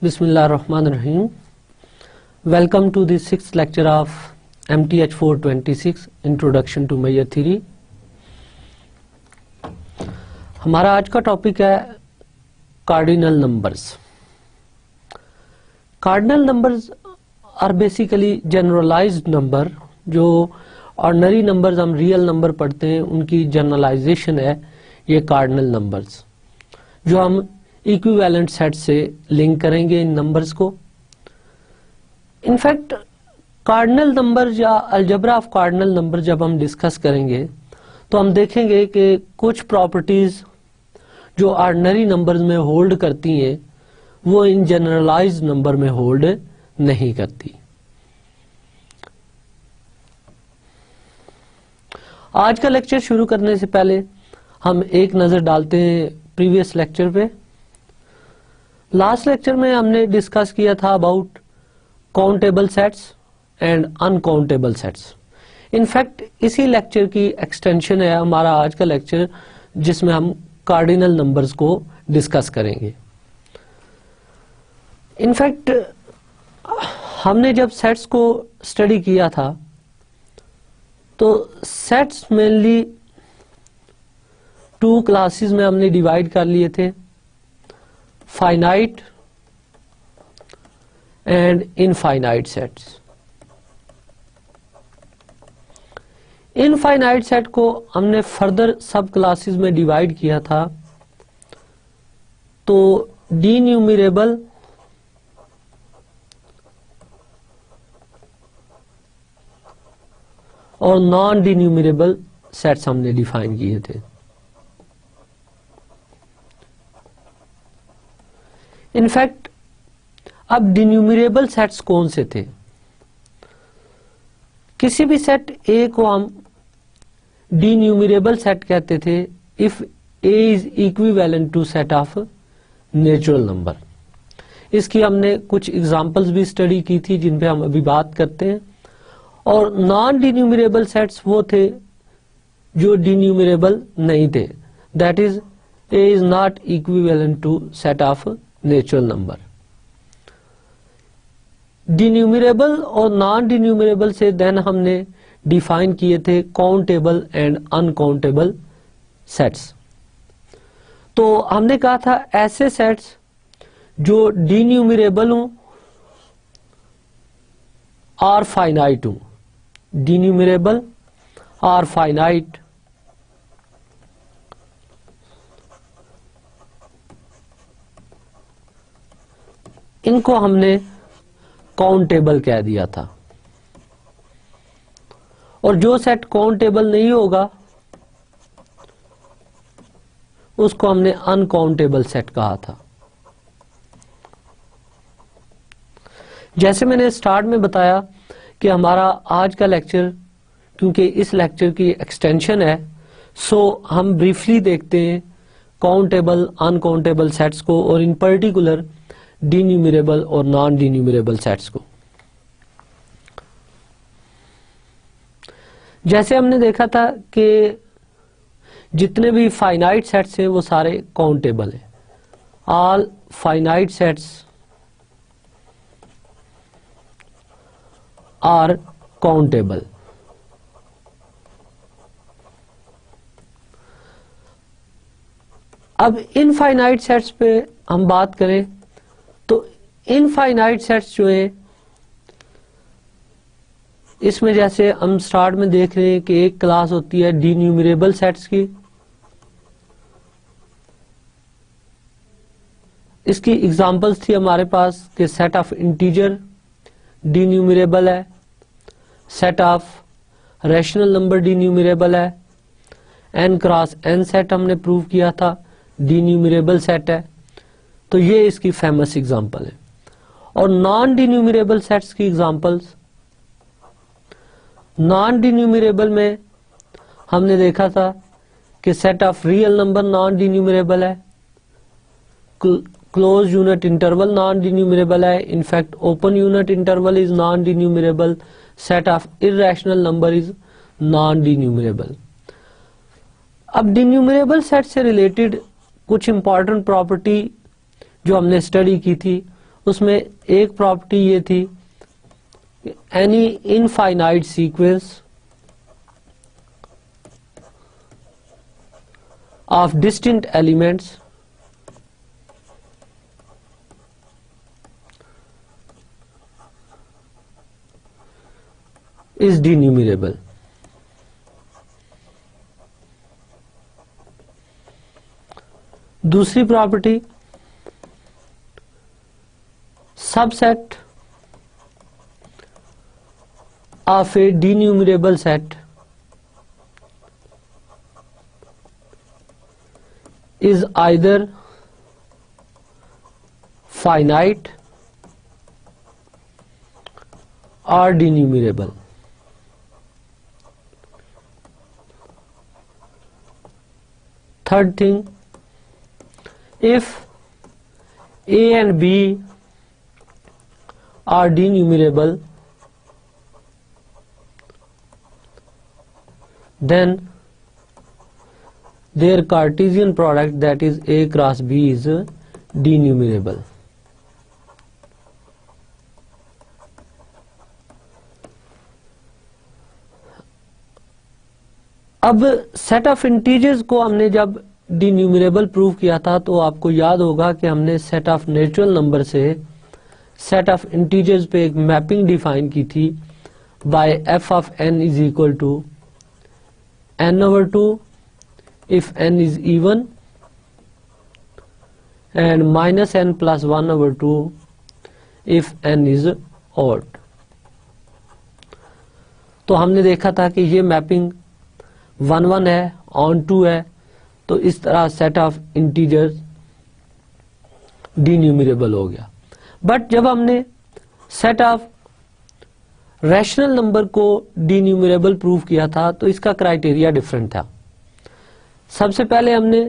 Bismillahirrahmanirrahim. Welcome to the 6th lecture of MTH 426 Introduction to Measure Theory. ہمارا آج کا topic ہے cardinal numbers. Cardinal numbers are basically generalised number. جو ordinary numbers ہم real number پڑھتے ہیں ان کی جنرلائزیشن ہے یہ کارڈینل نمبرز، جو ہم ایکویویلنٹ سیٹ سے لنک کریں گے ان نمبرز کو. انفیکٹ کارڈینل نمبر یا الجبرا آف کارڈینل نمبر جب ہم ڈسکس کریں گے تو ہم دیکھیں گے کہ کچھ پراپرٹیز جو آرڈنری نمبرز میں ہولڈ کرتی ہیں وہ ان جنرلائزڈ نمبر میں ہولڈ نہیں کرتی. آج کا لیکچر شروع کرنے سے پہلے ہم ایک نظر ڈالتے ہیں پریویس لیکچر پہ. لاسٹ لیکچر میں ہم نے ڈسکس کیا تھا about countable sets and uncountable sets. In fact اسی لیکچر کی ایکسٹینشن ہے ہمارا آج کا لیکچر، جس میں ہم کارڈینل نمبرز کو ڈسکس کریں گے. انفیکٹ ہم نے جب سیٹس کو اسٹڈی کیا تھا تو سیٹس مینلی 2 کلاسز میں ہم نے ڈیوائڈ کر لیے تھے، finite and infinite sets. Infinite set کو ہم نے فردر سب کلاسز میں ڈیوائڈ کیا تھا. تو ڈی نیومیریبل اور نان ڈی نیومیریبل سیٹس ہم نے ڈیفائن کیے تھے. انفیکٹ اب ڈینیومیریبل سیٹس کون سے تھے؟ کسی بھی سیٹ اے کو ہم ڈی نیومیریبل سیٹ کہتے تھے if A is equivalent to set of natural number. اس کی ہم نے کچھ ایگزامپلز بھی اسٹڈی کی تھی جن پہ ہم ابھی بات کرتے ہیں. اور نان ڈی نیومیریبل سیٹس وہ تھے جو ڈی نیومیریبل نہیں تھے، that is A is not equivalent to set of natural number. Denumerable اور نان ڈی نیومیریبل سے دین ہم نے ڈیفائن کیے تھے کاؤنٹیبل اینڈ انکاؤنٹیبل سیٹس. تو ہم نے کہا تھا ایسے سیٹس جو ڈی نیومیریبل ہوں اور فائنائٹ ہوں، ڈی نیومیریبل اور فائنائٹ، ان کو ہم نے کاؤنٹیبل کہہ دیا تھا. اور جو سیٹ کاؤنٹیبل نہیں ہوگا اس کو ہم نے انکاؤنٹیبل سیٹ کہا تھا. جیسے میں نے اسٹارٹ میں بتایا کہ ہمارا آج کا لیکچر کیونکہ اس لیکچر کی ایکسٹینشن ہے، سو ہم بریفلی دیکھتے ہیں کاؤنٹیبل انکاؤنٹیبل سیٹس کو، اور ان پرٹیکولر ڈی نیومیریبل اور نان ڈی نیومیریبل سیٹس کو. جیسے ہم نے دیکھا تھا کہ جتنے بھی فائنائٹ سیٹس ہیں وہ سارے کاؤنٹیبل ہیں. آل فائنائٹ سیٹس آر کاؤنٹیبل. اب انفائنائٹ سیٹس پہ ہم بات کریں تو انفائنائٹ سیٹس جو ہیں اس میں جیسے ہم سٹارٹ میں دیکھ رہے ہیں کہ ایک کلاس ہوتی ہے ڈی نیومیریبل سیٹس کی. اس کی ایگزامپلس تھی ہمارے پاس کہ set of integer denumerable ہے، set of rational number denumerable ہے، n کراس n سیٹ ہم نے پروو کیا تھا ڈی نیومیریبل سیٹ ہے. تو یہ اس کی فیمس ایگزامپل ہے. اور نان ڈی نیومیریبل سیٹس کی ایگزامپلس، نان ڈی نیومیریبل میں ہم نے دیکھا تھا کہ set of real number non denumerable ہے، close unit interval non denumerable ہے، in fact open unit interval is non denumerable, set of irrational number is non denumerable. اب denumerable set سے related کچھ important property جو ہم نے study کی تھی اس میں ایک پراپرٹی یہ تھی any infinite sequence of distinct elements is denumerable. دوسری property subset of a denumerable set is either finite or denumerable. Third thing, if A and B are denumerable, then their Cartesian product, that is A cross B, is denumerable. اب set of integers کو ہم نے جب D numerable prove کیا تھا تو آپ کو یاد ہوگا کہ ہم نے سیٹ آف نیچرل نمبر سے سیٹ آف انٹیجرز پہ ایک میپنگ ڈیفائن کی تھی by F of n is equal to n over two if n is even and minus n plus 1 over 2 if n is odd. تو ہم نے دیکھا تھا کہ یہ میپنگ 1 1 ہے on 2 ہے تو اس طرح سیٹ آف انٹیجر ڈینیومریبل ہو گیا. بٹ جب ہم نے سیٹ آف ریشنل نمبر کو ڈینیومریبل پروف کیا تھا تو اس کا کرائٹیریا ڈفرنٹ تھا. سب سے پہلے ہم نے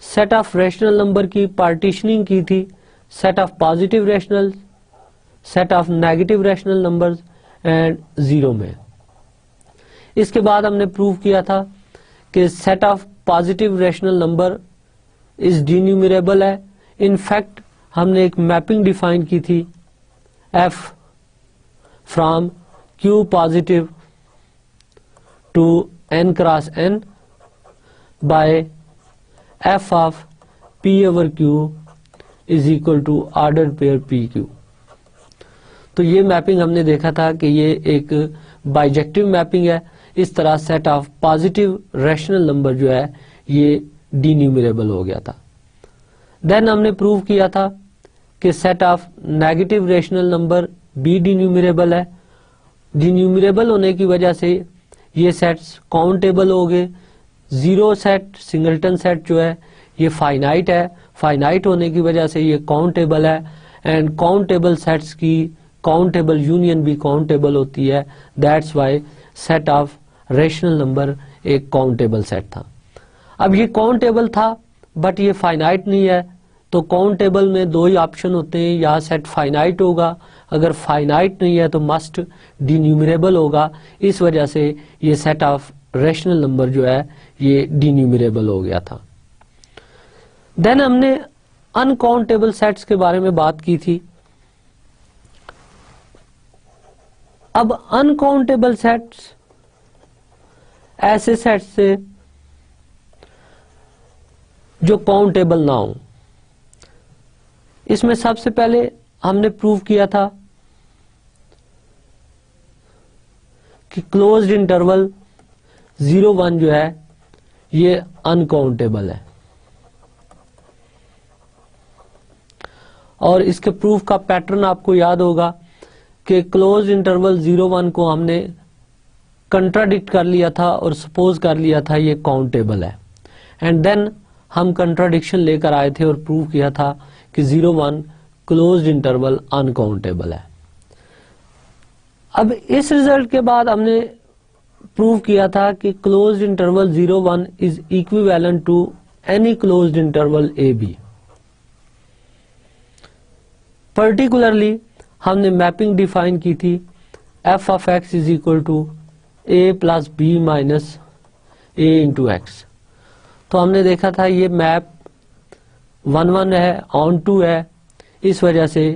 سیٹ آف ریشنل نمبر کی پارٹیشننگ کی تھی set of positive rational, set of negative rational numbers and zero میں. اس کے بعد ہم نے پروو کیا تھا کہ set of positive rational number is denumerable ہے. ان فیکٹ ہم نے ایک میپنگ ڈیفائن کی تھی F from Q positive to N cross N by F of P over Q is equal to order pair P Q. تو یہ mapping ہم نے دیکھا تھا کہ یہ ایک بائیجیکٹو میپنگ ہے. اس طرح set of positive rational number جو ہے یہ ڈینیومریبل ہو گیا تھا. دین ہم نے پروو کیا تھا کہ set of negative rational number بھی ڈینیومریبل ہے. ڈینیومریبل ہونے کی وجہ سے یہ سیٹس کاؤنٹیبل ہو گئے. زیرو سیٹ سنگلٹن سیٹ جو ہے یہ فائنائٹ ہے, فائنائٹ ہونے کی وجہ سے یہ کاؤنٹیبل ہے اینڈ کاؤنٹیبل سیٹس کی کاؤنٹیبل یونین بھی کاؤنٹیبل ہوتی ہے. That's why set of rational number ایک کاؤنٹیبل سیٹ تھا. اب یہ کاؤنٹیبل تھا بٹ یہ فائنائٹ نہیں ہے. تو کاؤنٹیبل میں دو ہی آپشن ہوتے ہیں, یا سیٹ فائنائٹ ہوگا, اگر فائنائٹ نہیں ہے تو مسٹ ڈینیومریبل ہوگا. اس وجہ سے یہ سیٹ آف ریشنل نمبر جو ہے یہ ڈینیومریبل ہو گیا تھا. دین ہم نے انکاؤنٹیبل سیٹس کے بارے میں بات کی تھی. اب انکاؤنٹیبل سیٹس ایسے سیٹس سے جو کاؤنٹیبل نہ ہوں. اس میں سب سے پہلے ہم نے پروو کیا تھا کہ کلوزڈ انٹرول 0 1 جو ہے یہ انکاؤنٹیبل ہے, اور اس کے پروف کا پیٹرن آپ کو یاد ہوگا کہ کلوز انٹرول 0 1 کو ہم نے کنٹراڈکٹ کر لیا تھا اور سپوز کر لیا تھا یہ کاؤنٹیبل ہے, اینڈ دین ہم کنٹراڈکشن لے کر آئے تھے اور پروو کیا تھا کہ 0 1 کلوزڈ انٹرول انکاؤنٹیبل ہے. اب اس ریزلٹ کے بعد ہم نے پروو کیا تھا کہ closed interval 0 1 is equivalent to any closed interval A B. Particularly ہم نے میپنگ ڈیفائن کی تھی F of X is equal to A plus B minus A into X. تو ہم نے دیکھا تھا یہ میپ 1 1 ہے, آن 2 ہے, اس وجہ سے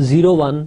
0-1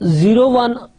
0-1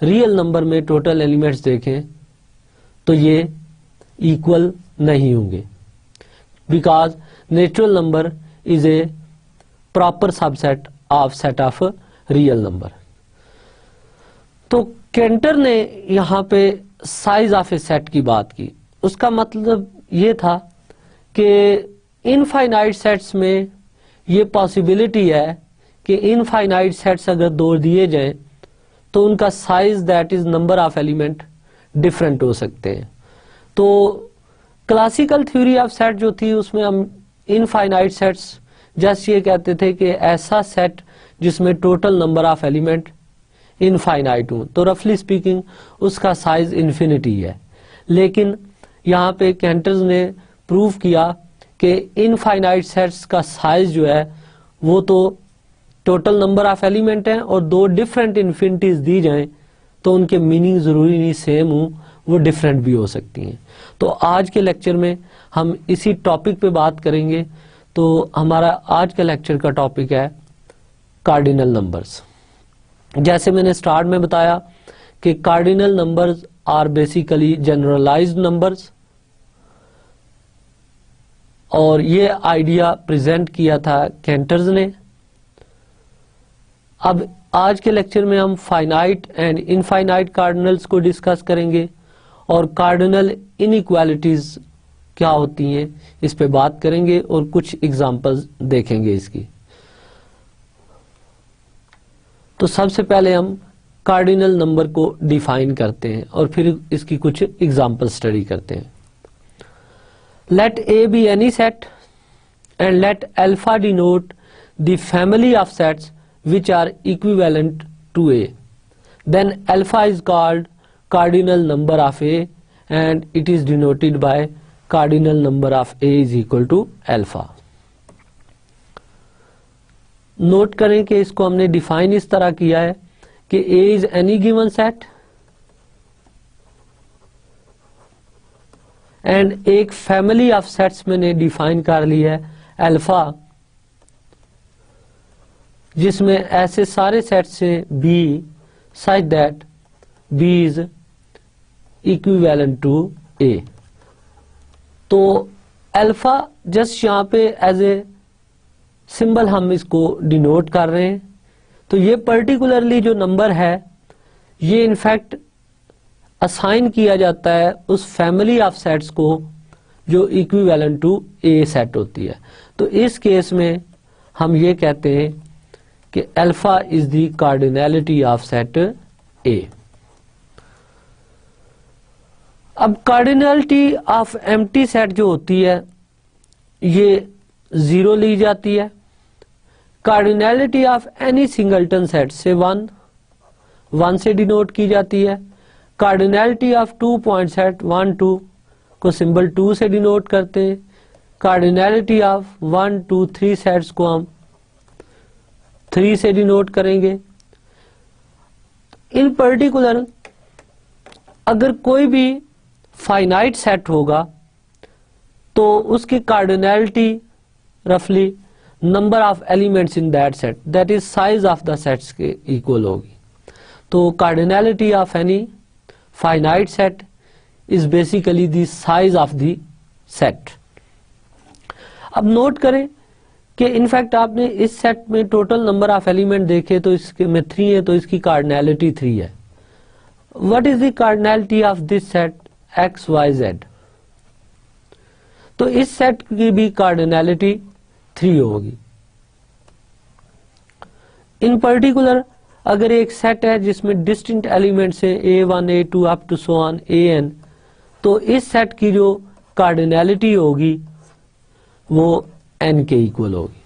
ریئل نمبر میں ٹوٹل ایلیمنٹس دیکھیں تو یہ ایکول نہیں ہوں گے، because natural number is a proper subset of set of real number. تو کینٹر نے یہاں پہ سائز آف اے سیٹ کی بات کی. اس کا مطلب یہ تھا کہ انفائنائٹ سیٹس میں یہ پاسبلٹی ہے کہ انفائنائٹ سیٹس اگر دو دیے جائیں تو ان کا size that is number of element different ہو سکتے ہیں. تو کلاسیکل تھیوری آف سیٹ جو تھی اس میں ہم انفائنائٹ سیٹس جیسے یہ کہتے تھے کہ ایسا سیٹ جس میں total number of element infinite ہوں، تو رفلی اسپیکنگ اس کا سائز انفینٹی ہے. لیکن یہاں پہ کینٹرز نے پروف کیا کہ انفائنائٹ سیٹس کا سائز جو ہے وہ تو ٹوٹل نمبر آف ایلیمنٹ ہیں، اور دو ڈفرینٹ انفینٹیز دی جائیں تو ان کے میننگ ضروری نہیں سیم ہوں، وہ ڈفرینٹ بھی ہو سکتی ہیں. تو آج کے لیکچر میں ہم اسی ٹاپک پہ بات کریں گے. تو ہمارا آج کا لیکچر کا ٹاپک ہے کارڈینل نمبرز. جیسے میں نے سٹارٹ میں بتایا کہ cardinal numbers are basically generalized numbers, اور یہ آئیڈیا پریزنٹ کیا تھا کینٹرز نے. اب آج کے لیکچر میں ہم فائنائٹ اینڈ انفائنائٹ کارڈینلز کو ڈسکس کریں گے، اور کارڈینل انیکوالٹیز کیا ہوتی ہیں اس پہ بات کریں گے، اور کچھ ایگزامپلز دیکھیں گے اس کی. تو سب سے پہلے ہم کارڈینل نمبر کو ڈیفائن کرتے ہیں اور پھر اس کی کچھ ایگزامپل اسٹڈی کرتے ہیں. Let A be any set and let alpha denote the family of sets which are equivalent to A. Then alpha is called cardinal number of A and it is denoted by cardinal number of A is equal to alpha. Note کریں کہ اس کو ہم نے define اس طرح کیا ہے کہ A is any given set and ایک فیملی آف سیٹس میں نے ڈیفائن کر لی ہے الفا، جس میں ایسے سارے سیٹس ہیں B such that B is equivalent to A. تو الفا جسٹ یہاں پہ ایز اے سمبل ہم اس کو ڈینوٹ کر رہے ہیں. تو یہ پرٹیکولرلی جو نمبر ہے یہ انفیکٹ اسائن کیا جاتا ہے اس فیملی آف سیٹس کو جو ایکویویلنٹ ٹو اے سیٹ ہوتی ہے. تو اس کیس میں ہم یہ کہتے ہیں کہ alpha is the cardinality of set A. اب کارڈینلٹی آف ایمٹی سیٹ جو ہوتی ہے یہ 0 لی جاتی ہے. Cardinality of any singleton set سے 1 سے ڈینوٹ کی جاتی ہے. کارڈینلٹی آف 2 پوائنٹ سیٹ 1 2 کو سمبل 2 سے ڈینوٹ کرتے ہیں. کارڈینلٹی آف 1 2 3 سیٹس کو ہم 3 سے ڈینوٹ کریں گے. ان پرٹیکولر اگر کوئی بھی فائنائٹ سیٹ ہوگا تو اس کی کارڈینلٹی رفلی number of elements in that set that is size of the sets کے ایکول ہوگی. تو cardinality of any finite set is basically the size of the set. اب نوٹ کریں کہ انفیکٹ آپ نے اس سیٹ میں ٹوٹل نمبر آف ایلیمنٹ دیکھے تو اس کے میں 3 ہے، تو اس کی کارڈینلٹی 3 ہے. What is the cardinality of this set X Y Z؟ تو اس سیٹ کی بھی کارڈینلٹی 3 ہوگی. ان پرٹیکولر اگر ایک سیٹ ہے جس میں ڈسٹنکٹ ایلیمنٹس ہیں A1 A2 up to so on AN، تو اس سیٹ کی جو کارڈینلٹی ہوگی وہ n کے ایکول ہوگی.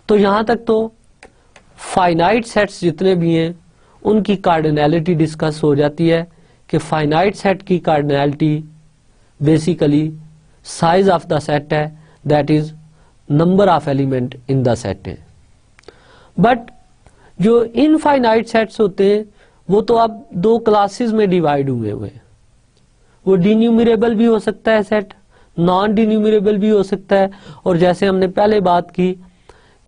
تو یہاں تک تو فائنائٹ سیٹس جتنے بھی ہیں ان کی کارڈینلٹی ڈسکس ہو جاتی ہے کہ فائنائٹ سیٹ کی cardinality basically size of the set ہے that is number of element in the set ہے. بٹ جو انفائنائٹ سیٹس ہوتے ہیں وہ تو اب 2 کلاسز میں ڈیوائیڈ ہوئے ہیں. وہ ڈی نیومریبل بھی ہو سکتا ہے سیٹ، نان ڈی نیومریبل بھی ہو سکتا ہے. اور جیسے ہم نے پہلے بات کی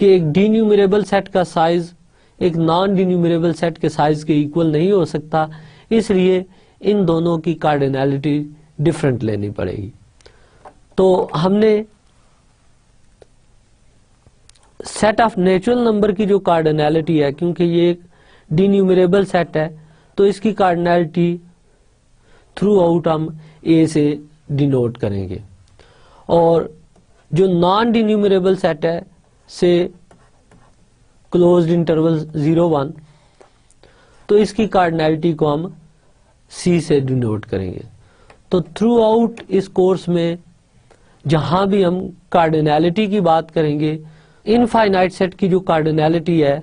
کہ ایک ڈی نیومریبل سیٹ کا سائز ایک نان ڈینیومریبل سیٹ کے سائز کے ایکول نہیں ہو سکتا، اس لیے ان دونوں کی کارڈینیلٹی ڈفرنٹ لینی پڑے گی. تو ہم نے سیٹ آف نیچرل نمبر کی جو کارڈینیلٹی ہے، کیونکہ یہ ایک ڈینیومریبل سیٹ ہے تو اس کی کارڈینیلٹی تھرو آؤٹ ہم اے سے ڈینوٹ کریں گے، اور جو نان ڈینیومریبل سیٹ ہے سے کلوزڈ انٹرول 0 1 تو اس کی کارڈینیلٹی کو ہم سی سے ڈینوٹ کریں گے. تو تھرو آؤٹ اس کورس میں جہاں بھی ہم کارڈینیلٹی کی بات کریں گے، انفائنائٹ سیٹ کی جو کارڈینیلٹی ہے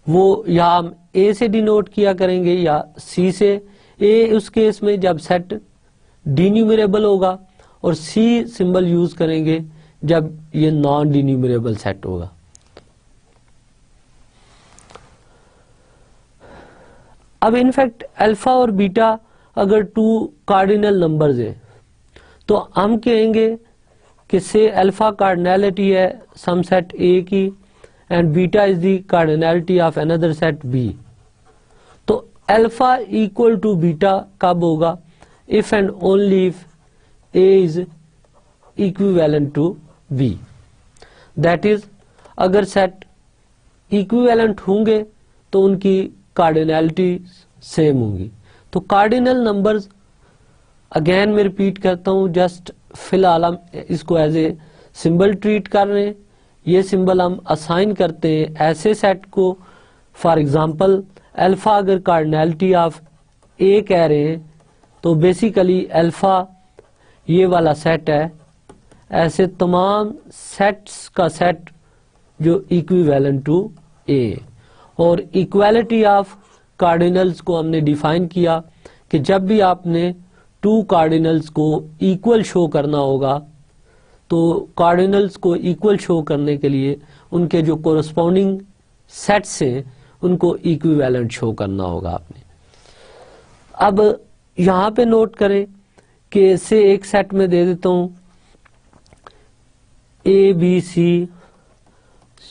وہ یا ہم اے سے ڈینوٹ کیا کریں گے یا سی سے. اے اس کیس میں جب سیٹ ڈینیومریبل ہوگا، اور سی سمبل یوز کریں گے جب یہ نان ڈینیومریبل سیٹ ہوگا. اب انفیکٹ الفا اور بیٹا اگر 2 کارڈینل نمبرز ہیں تو ہم کہیں گے کہ سے الفا کارڈینیلٹی ہے سم سیٹ اے کی and beta is the cardinality of اندر سیٹ بی. تو الفا ایکول ٹو بیٹا کب ہوگا؟ if and only if A is equivalent to B. That is اگر سیٹ ایکویویلنٹ ہوں گے تو ان کی کارڈینیلٹی سیم ہوں گی. تو کارڈینل نمبرز اگین میں ریپیٹ کرتا ہوں، جسٹ فی الحال ہم اس کو ایز اے سمبل ٹریٹ کر رہے ہیں. یہ سمبل ہم اسائن کرتے ہیں ایسے سیٹ کو. فار ایگزامپل الفا اگر کارڈینیلٹی آف اے کہہ رہے ہیں تو بیسیکلی الفا یہ والا سیٹ ہے، ایسے تمام سیٹس کا سیٹ جو ایکویویلنٹ ٹو اے. اور ایکویلٹی آف کارڈینلز کو ہم نے ڈیفائن کیا کہ جب بھی آپ نے 2 کارڈینلز کو ایکول شو کرنا ہوگا تو کارڈینلز کو ایکول شو کرنے کے لیے ان کے جو کورسپونڈنگ سیٹس ہیں ان کو ایکویویلنٹ شو کرنا ہوگا آپ نے. اب یہاں پہ نوٹ کریں کہ اسے ایک سیٹ میں دے دیتا ہوں اے بی سی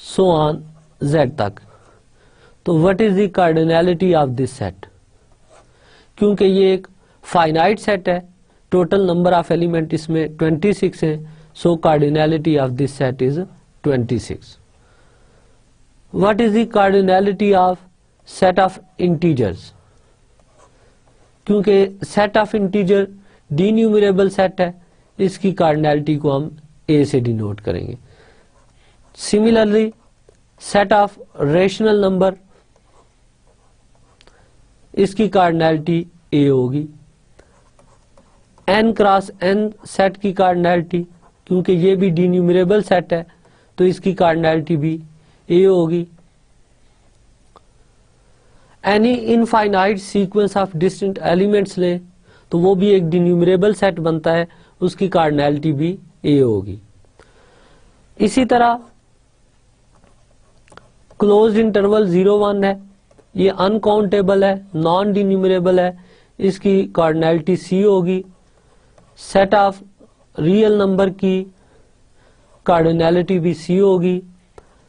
سو آن زیڈ تک. تو what is the cardinality of this set? کیونکہ یہ ایک فائنائٹ سیٹ ہے، ٹوٹل نمبر آف ایلیمنٹ اس میں 26 ہیں، so cardinality of this set is 26. What is the cardinality of set of integers? کیونکہ set of integer denumerable set ہے، اس کی کارڈینیلٹی کو ہم اے سے ڈینوٹ کریں گے. Similarly set of rational number, اس کی کارڈینیلٹی اے ہوگی. n کراس n سیٹ کی کارڈینیلٹی، کیونکہ یہ بھی ڈی نیومریبل سیٹ ہے تو اس کی کارڈینیلٹی بھی اے ہوگی. Any infinite sequence of distinct elements لیں تو وہ بھی ایک ڈینیومریبل سیٹ بنتا ہے، اس کی کارڈینیلٹی بھی اے ہوگی. اسی طرح کلوزڈ انٹرول 0 1 ہے، یہ انکاؤنٹیبل ہے، نان ڈینیومریبل ہے، اس کی کارڈینیلٹی سی ہوگی. سیٹ آف ریئل نمبر کی کارڈینیلٹی بھی سی ہوگی.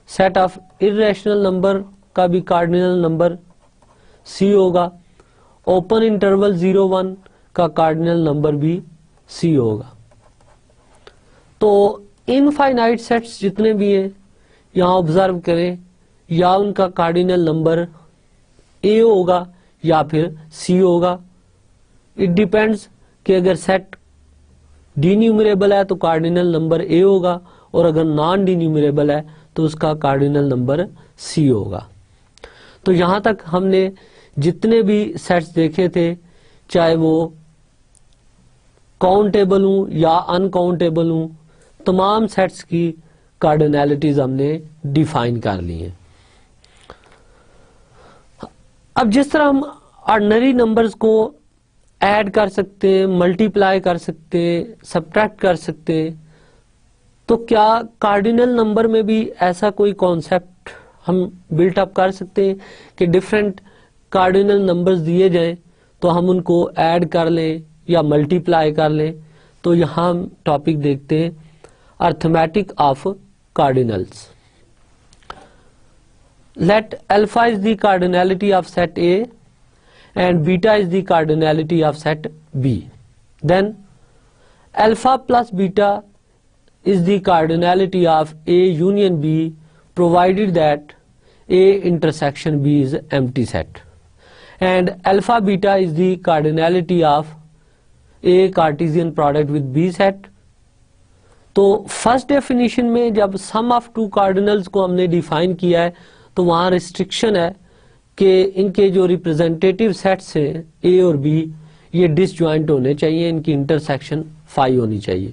سیٹ آف ارریشنل نمبر کا بھی کارڈینل نمبر سی ہوگا. اوپن انٹرول 0 1 کا کارڈینل نمبر بھی سی ہوگا. تو انفائنائٹ سیٹس جتنے بھی ہیں یہاں آبزرو کریں، یا ان کا کارڈینل نمبر اے ہوگا یا پھر سی ہوگا. اٹ ڈیپینڈز کہ اگر سیٹ ڈی نیومریبل ہے تو کارڈینل نمبر اے ہوگا، اور اگر نان ڈی نیومریبل ہے تو اس کا کارڈینل نمبر سی ہوگا. تو یہاں تک ہم نے جتنے بھی سیٹس دیکھے تھے، چاہے وہ کاؤنٹیبل ہوں یا ان کاؤنٹیبل ہوں، تمام سیٹس کی کارڈینیلٹیز ہم نے ڈیفائن کر لی ہیں. اب جس طرح ہم آرڈنری نمبرز کو ایڈ کر سکتے ہیں، ملٹی پلائی کر سکتے ہیں، سبٹریکٹ کر سکتے ہیں، تو کیا کارڈینل نمبر میں بھی ایسا کوئی کانسیپٹ ہم بلٹ اپ کر سکتے ہیں کہ ڈفرینٹ کارڈینل نمبرز دیے جائیں تو ہم ان کو ایڈ کر لیں یا ملٹی پلائی کر لیں؟ تو یہاں ہم ٹاپک دیکھتے ہیں arithmetic of cardinals. let alpha is the cardinality of set A and beta is the cardinality of set B. Then alpha plus beta is the cardinality of A union B provided that A intersection B is empty set. And alpha beta is the cardinality of A Cartesian product with B set. تو first definition میں جب سم of two کارڈینلز کو ہم نے define کیا ہے تو وہاں ریسٹرکشن ہے کہ ان کے جو ریپرزینٹیٹیو سیٹس ہیں اے اور بی یہ ڈس جوائنٹ ہونے چاہیے, ان کی انٹرسیکشن فائی ہونی چاہیے.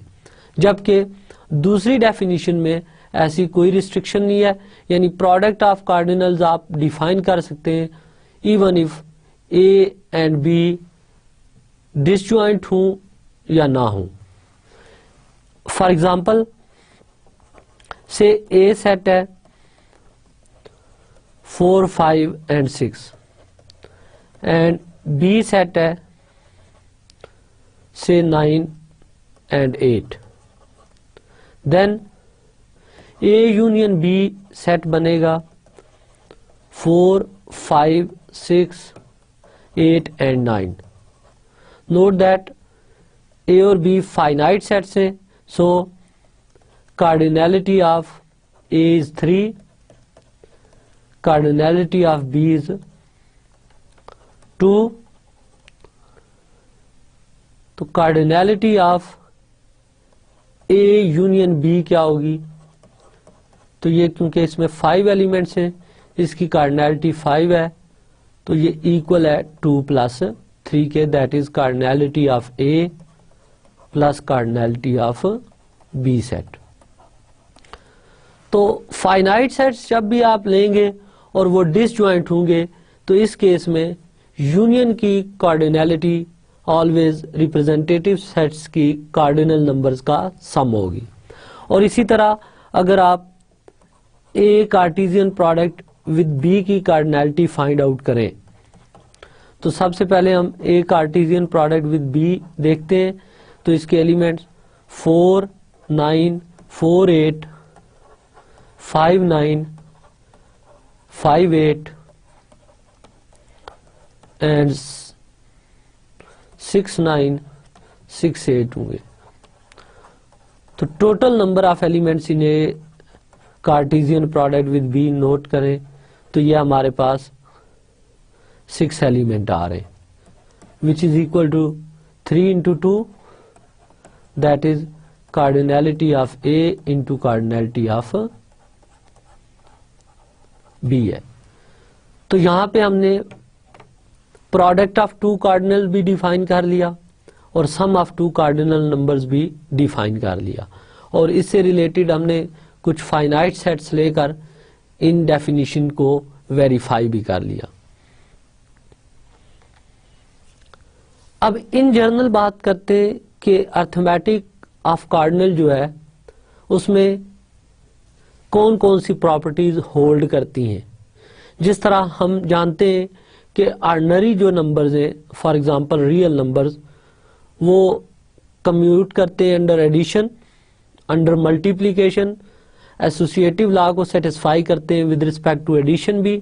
جبکہ دوسری ڈیفینیشن میں ایسی کوئی ریسٹرکشن نہیں ہے, یعنی پروڈکٹ آف کارڈینلز آپ ڈیفائن کر سکتے ہیں even if A and B disjoint ہوں یا نہ ہوں. فار ایگزامپل سے اے سیٹ ہے 4, 5 and 6 and B set ہے say 9 and 8. Then A union B set بنے گا 4, 5, 6, 8 and 9. Note that A اور B finite sets ہیں, so cardinality of A is 3, cardinality of B is 2. تو cardinality of A union B کیا ہوگی, تو یہ کیونکہ اس میں 5 ایلیمنٹس ہیں اس کی cardinality 5 ہے تو یہ equal ہے 2 plus 3 کے, that is cardinality of A plus cardinality of B set. تو فائنائٹ سیٹس جب بھی آپ لیں گے اور وہ ڈس جوائنٹ ہوں گے تو اس کیس میں یونین کی کارڈینلٹی آلویز ریپرزینٹیٹیو سیٹس کی کارڈینل نمبرز کا سم ہوگی. اور اسی طرح اگر آپ اے کارٹیزین پروڈکٹ ود بی کی کارڈینلٹی فائنڈ آؤٹ کریں تو سب سے پہلے ہم اے کارٹیزین پروڈکٹ ود بی دیکھتے ہیں. تو اس کے ایلیمنٹس 4, 9, 4, 8, 5, 9, 5, 8 and 6, 9, 6, 8 ہوں گے. تو ٹوٹل نمبر آف ایلیمنٹس انہیں Cartesian product with B note کریں تو یہ ہمارے پاس 6 ایلیمنٹ آ رہے ہیں which is equal to 3 into 2, that is cardinality of A into cardinality of B ہے. تو یہاں پہ ہم نے پروڈکٹ آف ٹو کارڈینل بھی ڈیفائن کر لیا اور سم آف ٹو کارڈینل نمبرز بھی ڈیفائن کر لیا, اور اس سے ریلیٹڈ ہم نے کچھ فائنائٹ سیٹس لے کر ان ڈیفینیشن کو ویریفائی بھی کر لیا. اب ان جنرل بات کرتے ہیں کہ ارتھمیٹک آف کارڈینل جو ہے اس میں کون کون سی پراپرٹیز ہولڈ کرتی ہیں. جس طرح ہم جانتے ہیں کہ آرڈنری جو نمبرز ہیں, فار ایگزامپل ریئل نمبرز, وہ کمیوٹ کرتے ہیں under addition, under multiplication, associative law کو سیٹسفائی کرتے ہیں ود رسپیکٹ ٹو ایڈیشن بھی,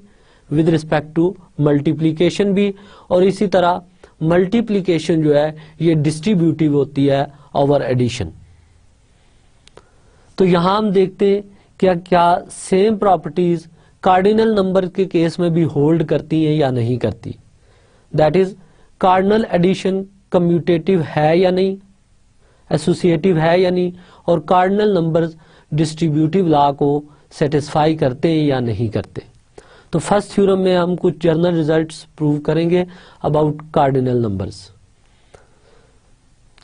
ود رسپیکٹ ٹو ملٹیپلیکیشن بھی, اور اسی طرح ملٹیپلیکیشن جو ہے یہ ڈسٹریبیوٹیو ہوتی ہے اوور ایڈیشن. تو یہاں ہم دیکھتے ہیں کیا سیم پراپرٹیز کارڈینل نمبر کے کیس میں بھی ہولڈ کرتی ہیں یا نہیں کرتی. دیٹ از کارڈینل ایڈیشن کمیوٹیٹیو ہے یا نہیں, ایسوسیٹیو ہے یا نہیں, اور کارڈینل نمبرز ڈسٹریبیوٹیو لا کو سیٹسفائی کرتے ہیں یا نہیں کرتے. تو فرسٹ تھیورم میں ہم کچھ جنرل ریزلٹس پروو کریں گے اباؤٹ کارڈینل نمبرز.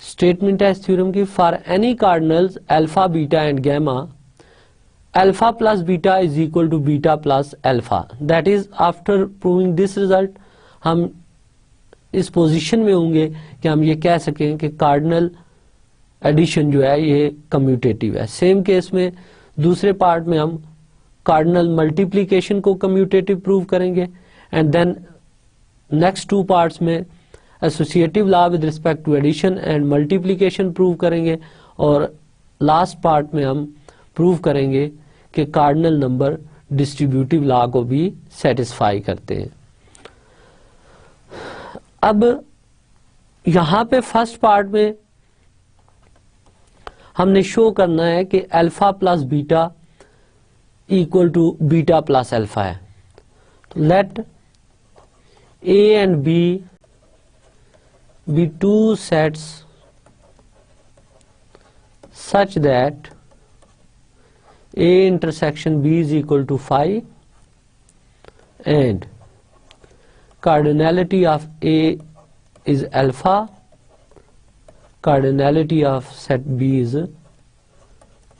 اسٹیٹمنٹ ہے اس تھیورم کی, for any cardinals alpha beta and gamma alpha plus beta is equal to beta plus alpha. That is, after proving this result ہم اس position میں ہوں گے کہ ہم یہ کہہ سکیں کہ کارڈینل ایڈیشن جو ہے یہ کمیوٹیٹیو ہے. سیم کیس میں دوسرے پارٹ میں ہم کارڈینل ملٹیپلیکیشن کو کمیوٹیٹیو پروو کریں گے, اینڈ دین نیکسٹ 2 پارٹس میں associative law with respect to addition and multiplication prove کریں گے, اور لاسٹ پارٹ میں ہم پروو کریں گے کہ کارڈینل نمبر ڈسٹریبیوٹیو لا کو بھی سیٹسفائی کرتے ہیں. اب یہاں پہ فرسٹ پارٹ میں ہم نے شو کرنا ہے کہ alpha plus beta equal to beta plus alpha ہے. تو late A and B be two sets such that A intersection B is equal to phi and cardinality of A is alpha, cardinality of set B is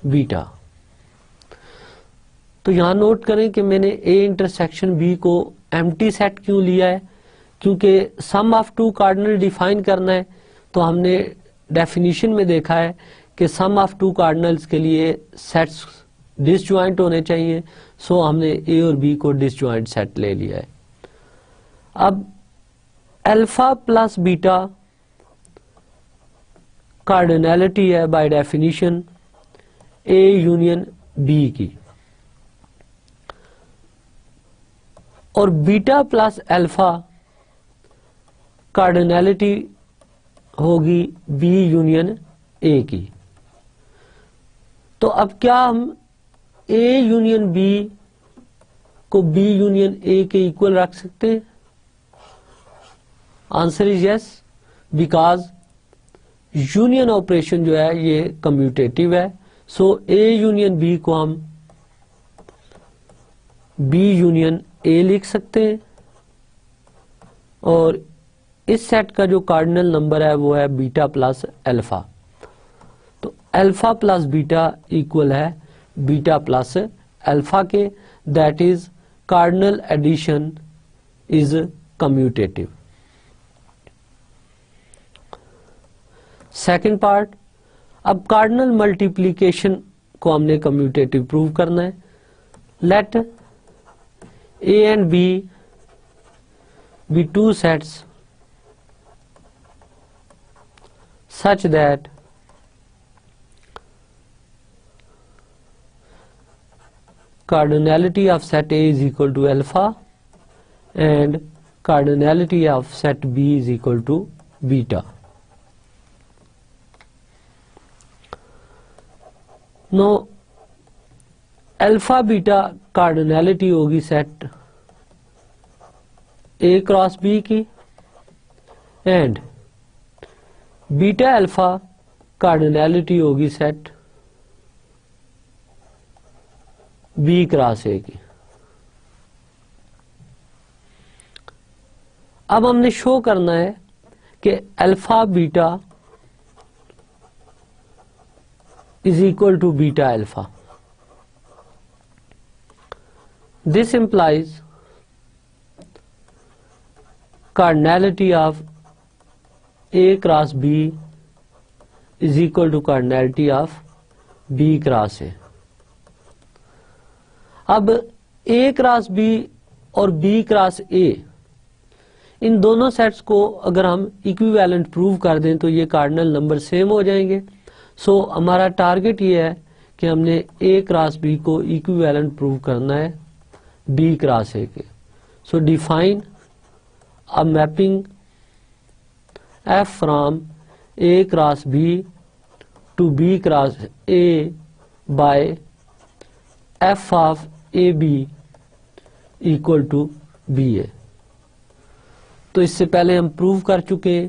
beta. تو یہاں note کریں کہ میں نے A intersection B کو empty set کیوں لیا ہے, کیونکہ سم آف ٹو کارڈنل ڈیفائن کرنا ہے. تو ہم نے ڈیفینیشن میں دیکھا ہے کہ سم آف ٹو کارڈنلز کے لیے سیٹس ڈس جوائنٹ ہونے چاہیے, سو ہم نے A اور B کو ڈس جوائنٹ سیٹ لے لیا ہے. اب الفا پلس بیٹا کارڈنیلٹی ہے by definition A union B کی, اور بیٹا پلس الفا کارڈنیلٹی ہوگی بی یونین اے کی. تو اب کیا ہم اے یونین بی کو بی یونین اے کے ایکول رکھ سکتے ہیں؟ Answer is yes, because union operation جو ہے یہ کمیوٹیٹو ہے. سو اے یونین بی کو ہم بی یونین اے لکھ سکتے ہیں, اور اس سیٹ کا جو کارڈنل نمبر ہے وہ ہے بیٹا پلس الفا. تو الفا پلس بیٹا ایکول ہے بیٹا پلس الفا کے, that is cardinal addition is commutative. Second part, اب کارڈنل ملٹیپلیکیشن کو ہم نے کمیوٹیٹو پروو کرنا ہے. Let A and B be two sets such that cardinality of set A is equal to alpha and cardinality of set B is equal to beta. Now alpha beta cardinality ہوگی set A cross B کی, and beta alpha cardinality ہوگی set B cross A کی. اب ہم نے show کرنا ہے کہ alpha beta is equal to beta alpha. This implies cardinality of A cross B is equal to cardinality of B cross A. اب A cross B اور B cross A ان دونوں سیٹس کو اگر ہم ایکویویلنٹ پروو کر دیں تو یہ کارڈنل نمبر سیم ہو جائیں گے. سو ہمارا ٹارگٹ یہ ہے کہ ہم نے A cross B کو ایکویویلنٹ پروو کرنا ہے B cross A کے. So define a mapping F from A cross B to B cross A by F of AB equal to BA. تو اس سے پہلے ہم پروو کر چکے ہیں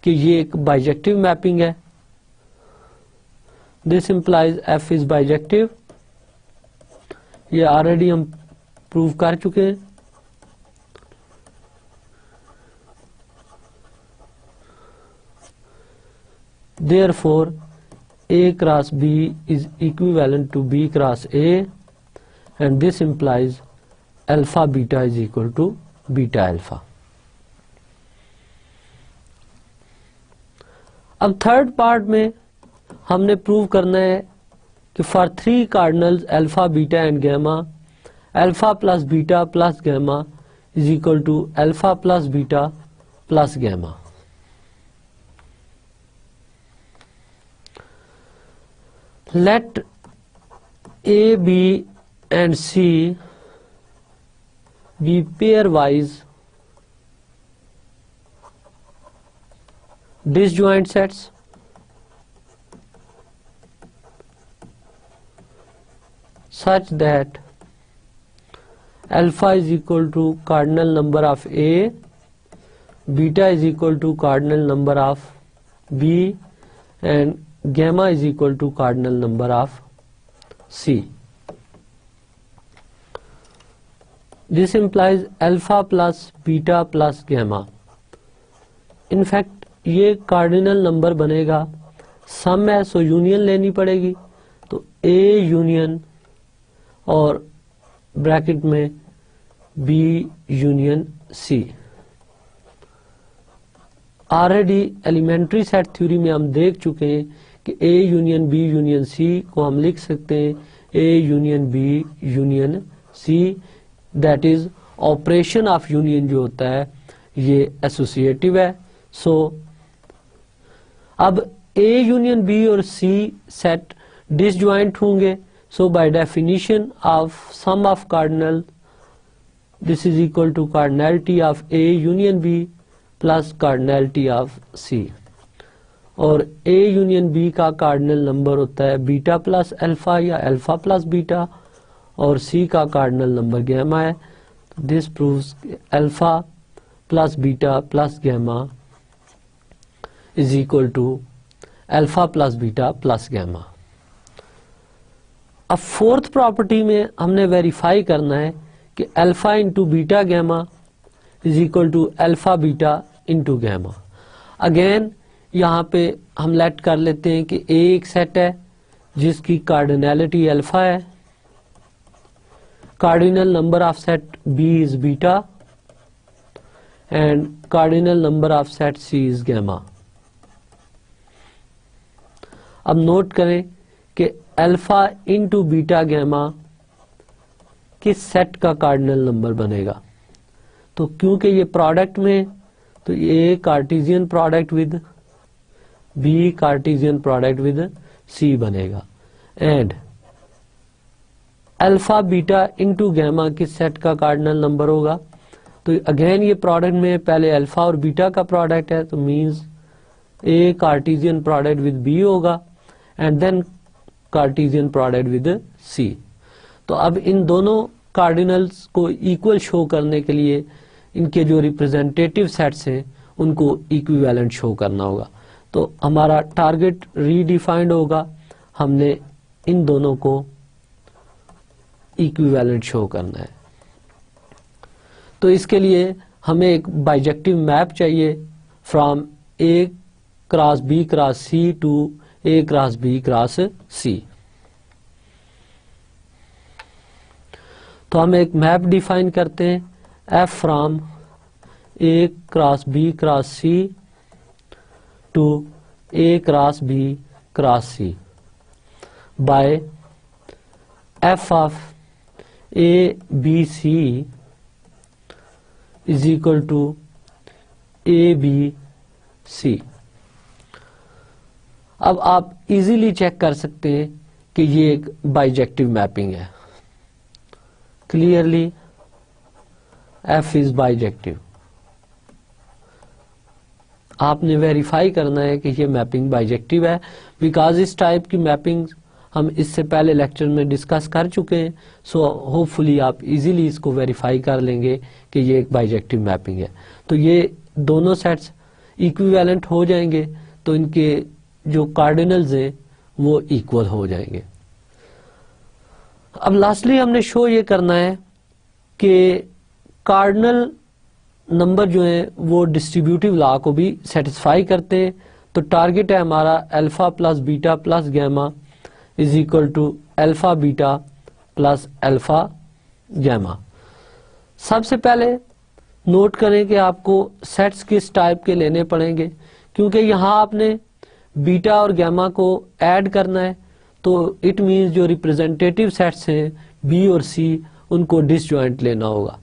کہ یہ ایک بائیجیکٹیو میپنگ ہے. This implies F is bijective. یہ آلریڈی ہم پروو کر چکے ہیں. Therefore, A cross B is equivalent to B cross A, and this implies alpha beta is equal to beta alpha. اب تھرڈ پارٹ میں ہم نے پروو کرنا ہے کہ for 3 cardinals alpha, beta and gamma, alpha plus beta plus gamma is equal to alpha plus beta plus gamma. Let A, B and C be pairwise disjoint sets such that alpha is equal to cardinal number of A, beta is equal to cardinal number of B, and gamma is equal to cardinal number of C. This implies alpha plus beta plus gamma. In fact یہ cardinal number بنے گا, سم ہے سو union لینی پڑے گی, تو A union اور bracket میں B union C. Already elementary set theory میں ہم دیکھ چکے ہیں کہ A union B union C کو ہم لکھ سکتے ہیں A union B union C, that is operation of union جو ہوتا ہے یہ ایسوسیٹیو ہے. سو اب اے یونین بی اور سی سیٹ ڈس جوائنٹ ہوں گے, so by definition of sum of cardinal this is equal to cardinality of A union B plus cardinality of C, اور اے یونین بی کا کارڈنل نمبر ہوتا ہے بیٹا پلس الفا یا alpha plus beta, اور C کا cardinal number gamma ہے. This proves alpha plus beta plus gamma is equal to alpha plus beta plus gamma. اب fourth property میں ہم نے ویریفائی کرنا ہے کہ alpha into beta gamma is equal to alpha beta into gamma. Again یہاں پہ ہم لیٹ کر لیتے ہیں کہ اے ایک سیٹ ہے جس کی کارڈینلٹی الفا ہے, cardinal number of set B is beta and cardinal number of set C is gamma. اب نوٹ کریں کہ الفا انٹو بیٹا گیما کس سیٹ کا کارڈنل نمبر بنے گا, تو کیونکہ یہ پروڈکٹ میں تو یہ Cartesian product with B Cartesian product with C بنے گا, and alpha beta into gamma کس سیٹ کا کارڈنل نمبر ہوگا, تو اگین یہ پروڈکٹ میں پہلے الفا اور بیٹا کا پروڈکٹ ہے تو means A Cartesian product with B ہوگا and then Cartesian product with C. تو اب ان دونوں کارڈینلز کو ایکول شو کرنے کے لیے ان کے جو ریپرزینٹیٹیو سیٹس ہیں ان کو ایکویویلنٹ شو کرنا ہوگا. تو ہمارا ٹارگٹ ری ڈیفائنڈ ہوگا, ہم نے ان دونوں کو ایکویویلنٹ شو کرنا ہے. تو اس کے لیے ہمیں ایک بائیجیکٹیو میپ چاہیے from A cross B cross C to A cross B cross C. تو ہم ایک میپ ڈیفائن کرتے ہیں F from A cross B cross C to A cross B cross C by F of A B C is equal to A B C. اب آپ easily check کر سکتے ہیں کہ یہ ایک بائیجیکٹیو میپنگ ہے. کلیئرلی ایف از بائیجیکٹیو. آپ نے ویریفائی کرنا ہے کہ یہ میپنگ بائیجیکٹیو ہے, بیکاز اس ٹائپ کی میپنگ ہم اس سے پہلے لیکچر میں ڈسکس کر چکے ہیں. سو ہوپ فلی آپ ایزیلی اس کو ویریفائی کر لیں گے کہ یہ ایک بائیجیکٹیو میپنگ ہے. تو یہ دونوں سیٹس ایکویویلنٹ ہو جائیں گے تو ان کے جو کارڈینلز ہیں وہ ایکول ہو جائیں گے. اب لاسٹلی ہم نے شو یہ کرنا ہے کہ کارڈنل نمبر جو ہیں وہ ڈسٹریبیوٹیو لا کو بھی سیٹسفائی کرتے ہیں. تو ٹارگٹ ہے ہمارا alpha plus beta plus gamma is equal to alpha beta plus alpha gamma. سب سے پہلے نوٹ کریں کہ آپ کو سیٹس کس ٹائپ کے لینے پڑیں گے, کیونکہ یہاں آپ نے بیٹا اور گیما کو ایڈ کرنا ہے تو اٹ مینز جو ریپرزینٹیٹیو سیٹس ہیں بی اور سی ان کو ڈس جوائنٹ لینا ہوگا.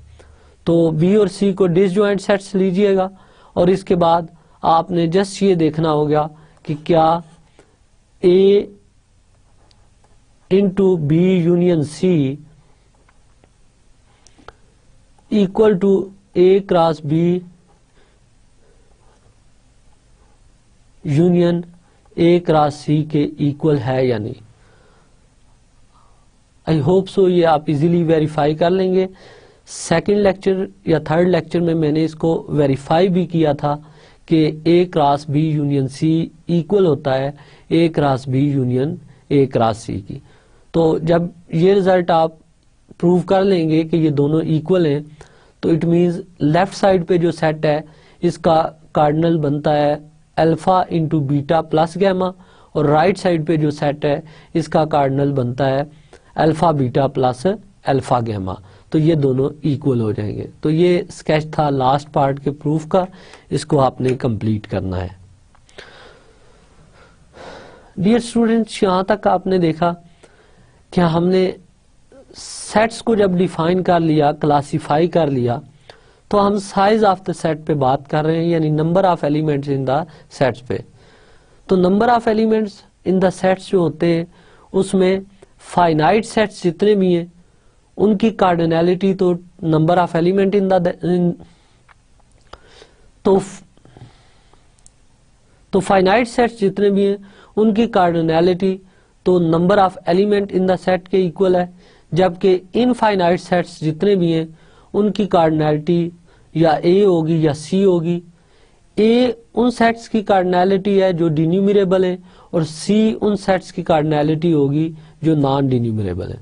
تو بی اور سی کو ڈس جوائنٹ سیٹس لیجئے گا اور اس کے بعد آپ نے جسٹ یہ دیکھنا ہوگا کہ کیا A into B union C equal to A cross B union A cross C کے equal ہے یا نہیں. I hope so یہ آپ easily verify کر لیں گے. سیکنڈ لیکچر یا تھرڈ لیکچر میں نے اس کو ویریفائی بھی کیا تھا کہ A cross B union C equal ہوتا ہے A cross B union A cross C کی. تو جب یہ رزلٹ آپ پروو کر لیں گے کہ یہ دونوں ایکول ہیں تو اٹ مینز لیفٹ سائڈ پہ جو سیٹ ہے اس کا کارڈنل بنتا ہے الفا انٹو بیٹا پلس گیما, اور رائٹ سائڈ پہ جو سیٹ ہے اس کا کارڈنل بنتا ہے الفا بیٹا پلس الفا گیما. تو یہ دونوں ایکول ہو جائیں گے. تو یہ اسکیچ تھا لاسٹ پارٹ کے پروف کا, اس کو آپ نے کمپلیٹ کرنا ہے. ڈیئر اسٹوڈینٹس, یہاں تک آپ نے دیکھا کہ ہم نے سیٹس کو جب ڈیفائن کر لیا, کلاسیفائی کر لیا, تو ہم سائز آف دا سیٹ پہ بات کر رہے ہیں, یعنی number of elements in the sets پہ. تو number of elements in the sets جو ہوتے ہیں اس میں فائنائٹ سیٹس جتنے بھی ہیں ان کی کارڈینیلٹی تو نمبر آف ایلیمنٹ ان دا تو فائنائٹ سیٹس جتنے بھی ہیں ان کی کارڈینیلٹی تو number of element in the set کے ایکول ہے, جبکہ انفائنائٹ سیٹس جتنے بھی ہیں ان کی کارڈینیلٹی یا اے ہوگی یا سی ہوگی. اے ان سیٹس کی کارڈینیلٹی ہے جو ڈینیومریبل ہیں, اور سی ان سیٹس کی کارڈینیلٹی ہوگی جو نان ڈینیومریبل ہیں.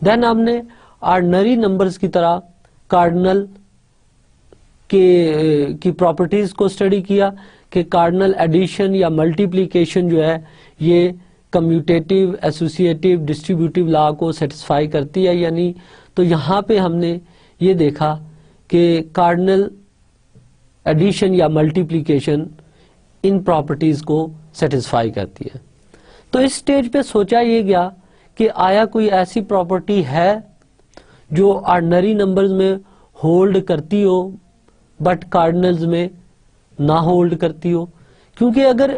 دین ہم نے آرڈنری نمبرز کی طرح کارڈنل کی پراپرٹیز کو اسٹڈی کیا کہ کارڈنل ایڈیشن یا ملٹیپلیکیشن جو ہے یہ کمیوٹیٹیو, ایسوسیٹیو, ڈسٹریبیوٹیو لا کو سیٹسفائی کرتی ہے یا نہیں. تو یہاں پہ ہم نے یہ دیکھا کہ کارڈنل ایڈیشن یا ملٹیپلیکیشن ان پراپرٹیز کو سیٹسفائی کرتی ہے. تو اس سٹیج پہ سوچا یہ گیا کہ آیا کوئی ایسی پراپرٹی ہے جو آرڈنری نمبرز میں ہولڈ کرتی ہو بٹ کارڈنلز میں نہ ہولڈ کرتی ہو. کیونکہ اگر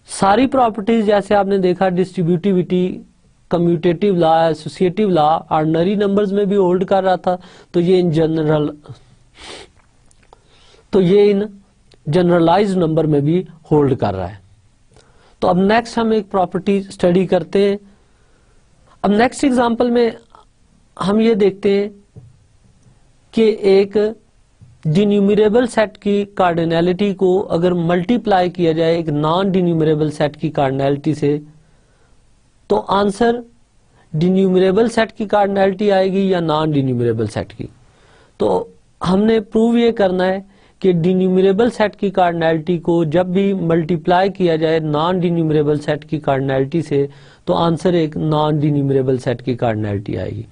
ساری پراپرٹیز جیسے آپ نے دیکھا ڈسٹریبیوٹیوٹی, کمیوٹیٹیو لا, ایسوسیٹیو لا آرڈنری نمبرز میں بھی ہولڈ کر رہا تھا, تو یہ ان جنرلائز نمبر میں بھی ہولڈ کر رہا ہے. تو اب نیکسٹ ہم ایک پراپرٹی اسٹڈی کرتے ہیں. اب نیکسٹ ایگزامپل میں ہم یہ دیکھتے ہیں کہ ایک ڈینیومریبل سیٹ کی کارڈینیلٹی کو اگر ملٹیپلائی کیا جائے ایک نان ڈینیومریبل سیٹ کی کارڈینیلٹی سے تو آنسر ڈینیومریبل سیٹ کی کارڈینیلٹی آئے گی یا نان ڈینیومریبل سیٹ کی. تو ہم نے پروو یہ کرنا ہے کہ ڈینیومریبل سیٹ کی کارڈینیلٹی کو جب بھی ملٹیپلائی کیا جائے نان ڈینیومریبل سیٹ کی کارڈینیلٹی سے تو آنسر ایک نان ڈینیومریبل سیٹ کی کارڈینیلٹی آئے گی.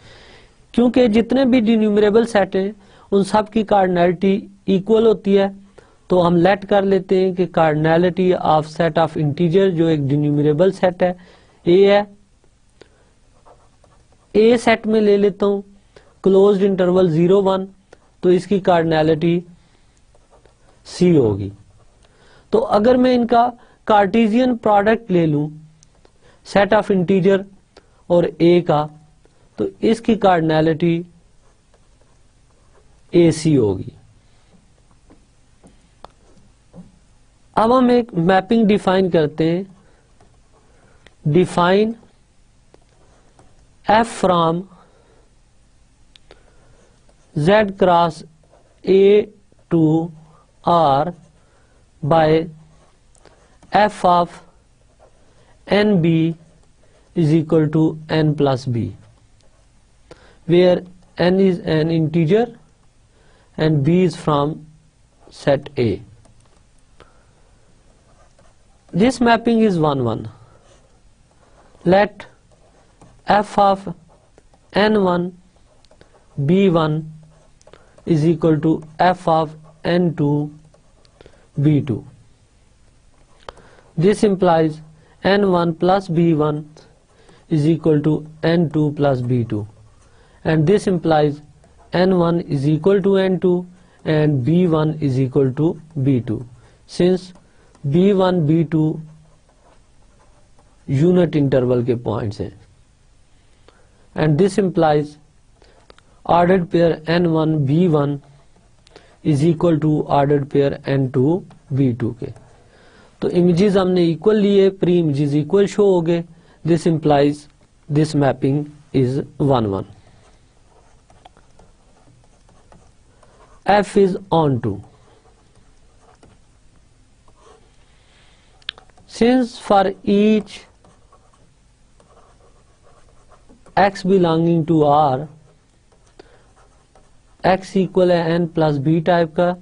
کیونکہ جتنے بھی ڈینیومریبل سیٹ ہیں ان سب کی کارڈینیلٹی ایکول ہوتی ہے, تو ہم لیٹ کر لیتے ہیں کہ cardinality of set of integer جو ایک ڈینیومریبل سیٹ ہے اے ہے. اے سیٹ میں لے لیتا ہوں کلوزڈ انٹرول 0 1, تو اس کی کارڈینیلٹی سی ہوگی. تو اگر میں ان کا کارٹیزین پروڈکٹ لے لوں سیٹ آف انٹیجر اور اے کا تو اس کی کارڈینیلٹی اے سی ہوگی. اب ہم ایک میپنگ ڈیفائن کرتے ہیں. Define f from Z cross A to R by F of n B is equal to n plus b, where n is an integer and b is from set A. This mapping is 1 1. Let f of n1 b1 is equal to f of n2 b2. This implies n1 plus b1 is equal to n2 plus b2, and this implies n1 is equal to n2 and b1 is equal to b2, since b1 b2 unit interval کے points ہیں. And this implies ordered pair n1 b1 is equal to ordered pair n2 b2 کے. تو images ہم نے equal لیے, پری images equal شو ہو گئے. This implies this mapping is 1 1. F is onto. Since for each x belonging to R, x equal ہے n plus b type کا,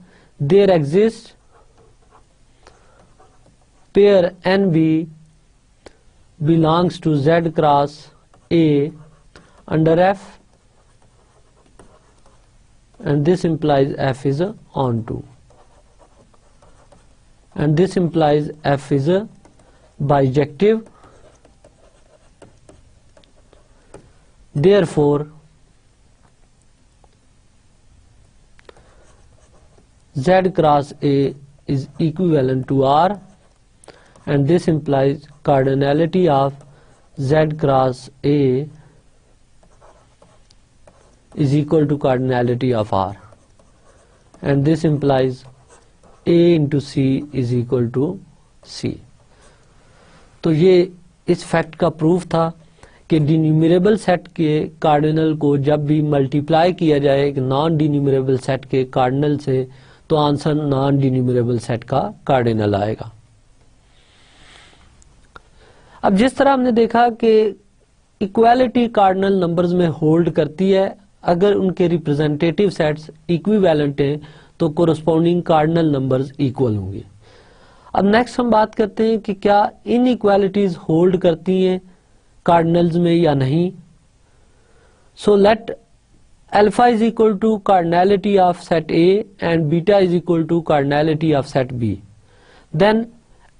there exists pair nb belongs to z cross a under f, and this implies f is onto, and this implies f is bijective. Therefore z cross a is equivalent to R, and this implies cardinality of z cross a is equal to cardinality of R, and this implies a into c is equal to c. تو یہ اس fact کا proof تھا کہ ڈینیومریبل set کے cardinal کو جب بھی multiply کیا جائے ایک نان ڈینیومریبل سیٹ کے کارڈینل سے تو آنسر نان ڈینیومریبل سیٹ کا کارڈینل آئے گا. اب جس طرح ہم نے دیکھا کہ ایکویلٹی کارڈینل نمبرز میں ہولڈ کرتی ہے اگر ان کے ریپرزینٹیٹیو سیٹس ایکویویلنٹ ہیں تو کورسپونڈنگ کارڈینل نمبرز ایکول ہوں گے. اب نیکسٹ ہم بات کرتے ہیں کہ کیا ان ایکویلٹیز ہولڈ کرتی ہیں کارڈینلز میں یا نہیں. So let alpha is equal to cardinality of set A and beta is equal to cardinality of set B. Then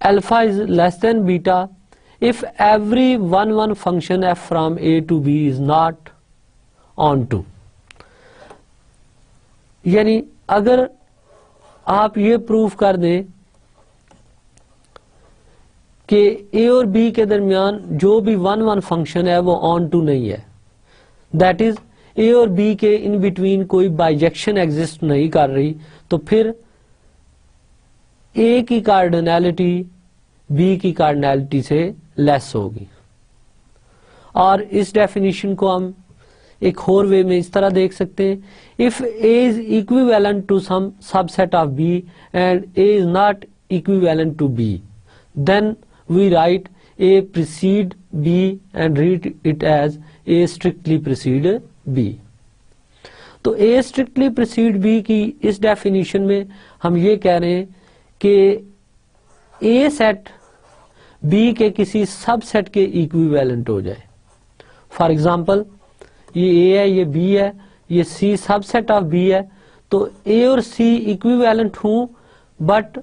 alpha is less than beta if every 1 function f from A to B is not onto. یعنی اگر آپ یہ proof کر دیں کہ A اور B کے درمیان جو بھی 1 فنکشن ہے وہ آن ٹو نہیں ہے, دیٹ از اے اور بی کے ان بٹوین کوئی بائیجیکشن ایگزسٹ نہیں کر رہی, تو پھر اے کی کارڈینالٹی بی کی کارڈینالٹی سے لیس ہوگی. اور اس ڈیفینیشن کو ہم ایک اور وے میں اس طرح دیکھ سکتے ہیں, if A is equivalent to some subset of B and A is not equivalent to B, then we write A precede B and read it as A strictly precede B. تو A strictly precede be کی اس definition میں ہم یہ کہہ رہے ہیں کہ a set B کے کسی سب سیٹ کے ایکویویلنٹ ہو جائے. فار ایگزامپل یہ اے ہے, یہ بی ہے, یہ سی سب سیٹ آف بی ہے, تو اے اور سی ایکویویلنٹ ہوں بٹ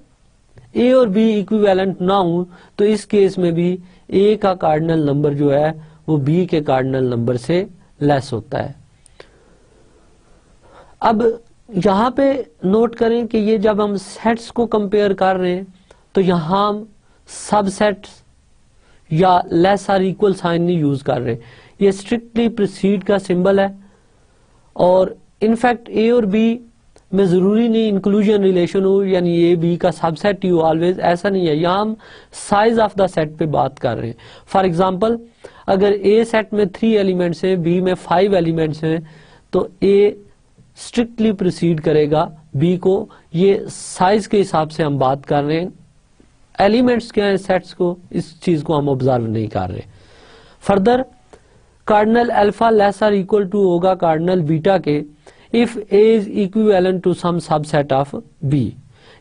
اے اور بی ایکویویلنٹ نہ ہوں تو اس کیس میں بھی اے کا کارڈینل نمبر جو ہے وہ بی کے کارڈینل نمبر سے لیس ہوتا ہے. اب یہاں پہ نوٹ کریں کہ یہ جب ہم سیٹس کو کمپیئر کر رہے ہیں تو یہاں ہم سب سیٹس یا لیس اور ایکول سائن نہیں یوز کر رہے, یہ اسٹرکٹلی پریسیڈ کا سمبل ہے, اور انفیکٹ اے اور بی میں ضروری نہیں انکلوژن ریلیشن ہو یعنی اے بی کا سب سیٹ ہی ہو آلویز, ایسا نہیں ہے. یہاں ہم سائز آف دا سیٹ پہ بات کر رہے ہیں. فار ایگزامپل اگر اے سیٹ میں 3 ایلیمنٹس ہیں, بی میں 5 ایلیمنٹس ہیں, تو اے اسٹرکٹلی پریسیڈ کرے گا بی کو. یہ سائز کے حساب سے ہم بات کر رہے ہیں, ایلیمنٹس کیا ہیں سیٹس کو, اس چیز کو ہم آبزرو نہیں کر رہے. فردر کارڈینل الفا لیس اور اکول ٹو ہوگا کارڈینل بیٹا کے if A is equivalent to some subset of B,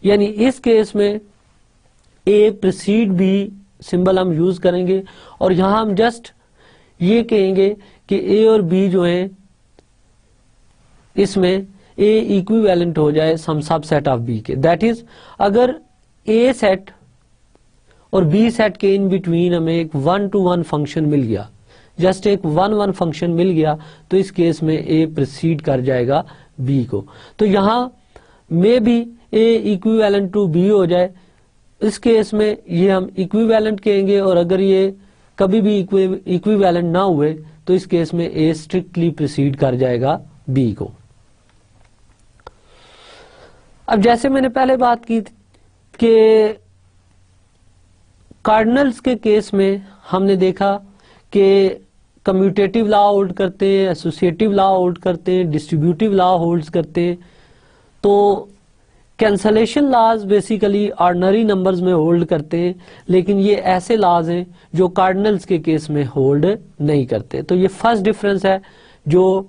یعنی اس کیس میں A precede B سمبل ہم یوز کریں گے, اور یہاں ہم جسٹ یہ کہیں گے کہ A اور B جو ہیں اس میں A equivalent ہو جائے some subset of B کے. That is اگر A سیٹ اور B سیٹ کے ان بٹوین ہمیں ایک 1-to-1 فنکشن مل گیا, جسٹ ایک 1-1 فنکشن مل گیا, تو اس کیس میں A پریسیڈ کر جائے گا B کو. تو یہاں میں بھی A ایکویویلنٹ ٹو B ہو جائے, اس کیس میں یہ ہم ایکویویلنٹ کہیں گے, اور اگر یہ کبھی بھی ایکویویلنٹ نہ ہوئے تو اس کیس میں A اسٹرکٹلی پریسیڈ کر جائے گا b کو. اب جیسے میں نے پہلے بات کی کہ کارڈنلز کے کیس میں ہم نے دیکھا کہ کمیوٹیٹو لا ہولڈ کرتے ہیں, ایسوسیٹیو لا ہولڈ کرتے ہیں, ڈسٹریبیوٹیو لا ہولڈ کرتے ہیں. تو cancellation laws basically ordinary numbers میں ہولڈ کرتے ہیں, لیکن یہ ایسے لاز ہیں جو کارڈنلز کے کیس میں ہولڈ نہیں کرتے. تو یہ فرسٹ ڈفرنس ہے جو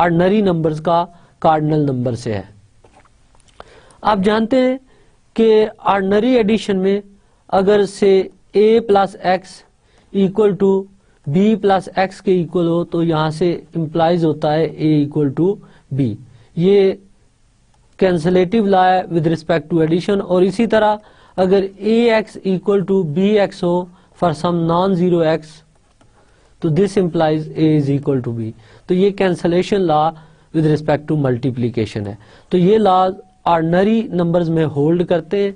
آرڈنری نمبرز کا کارڈنل نمبر سے ہے. آپ جانتے ہیں کہ آرڈنری ایڈیشن میں اگر سے a plus x equal to b plus x کے ایکول ہو تو یہاں سے امپلائز ہوتا ہے a ایکول ٹو b. یہ کینسلیٹو لا ہے ود ریسپیکٹ ٹو ایڈیشن. اور اسی طرح اگر ax ایکول ٹو bx ہو for some non zero x تو this implies a is equal to b. تو یہ cancellation law with respect to multiplication ہے. تو یہ لا آرڈنری نمبرز میں ہولڈ کرتے ہیں,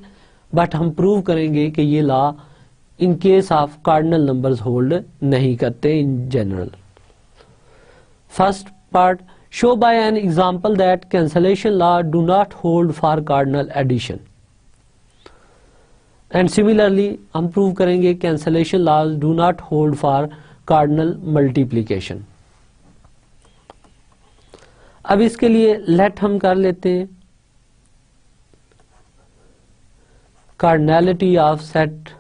بٹ ہم پروو کریں گے کہ یہ law in case of cardinal numbers hold نہیں کرتے in general. First part, show by an example that cancellation law do not hold for cardinal addition. And similarly ہم پروو کریں گے cancellation laws do not hold for cardinal multiplication. اب اس کے لیے late ہم کر لیتے ہیں cardinality of set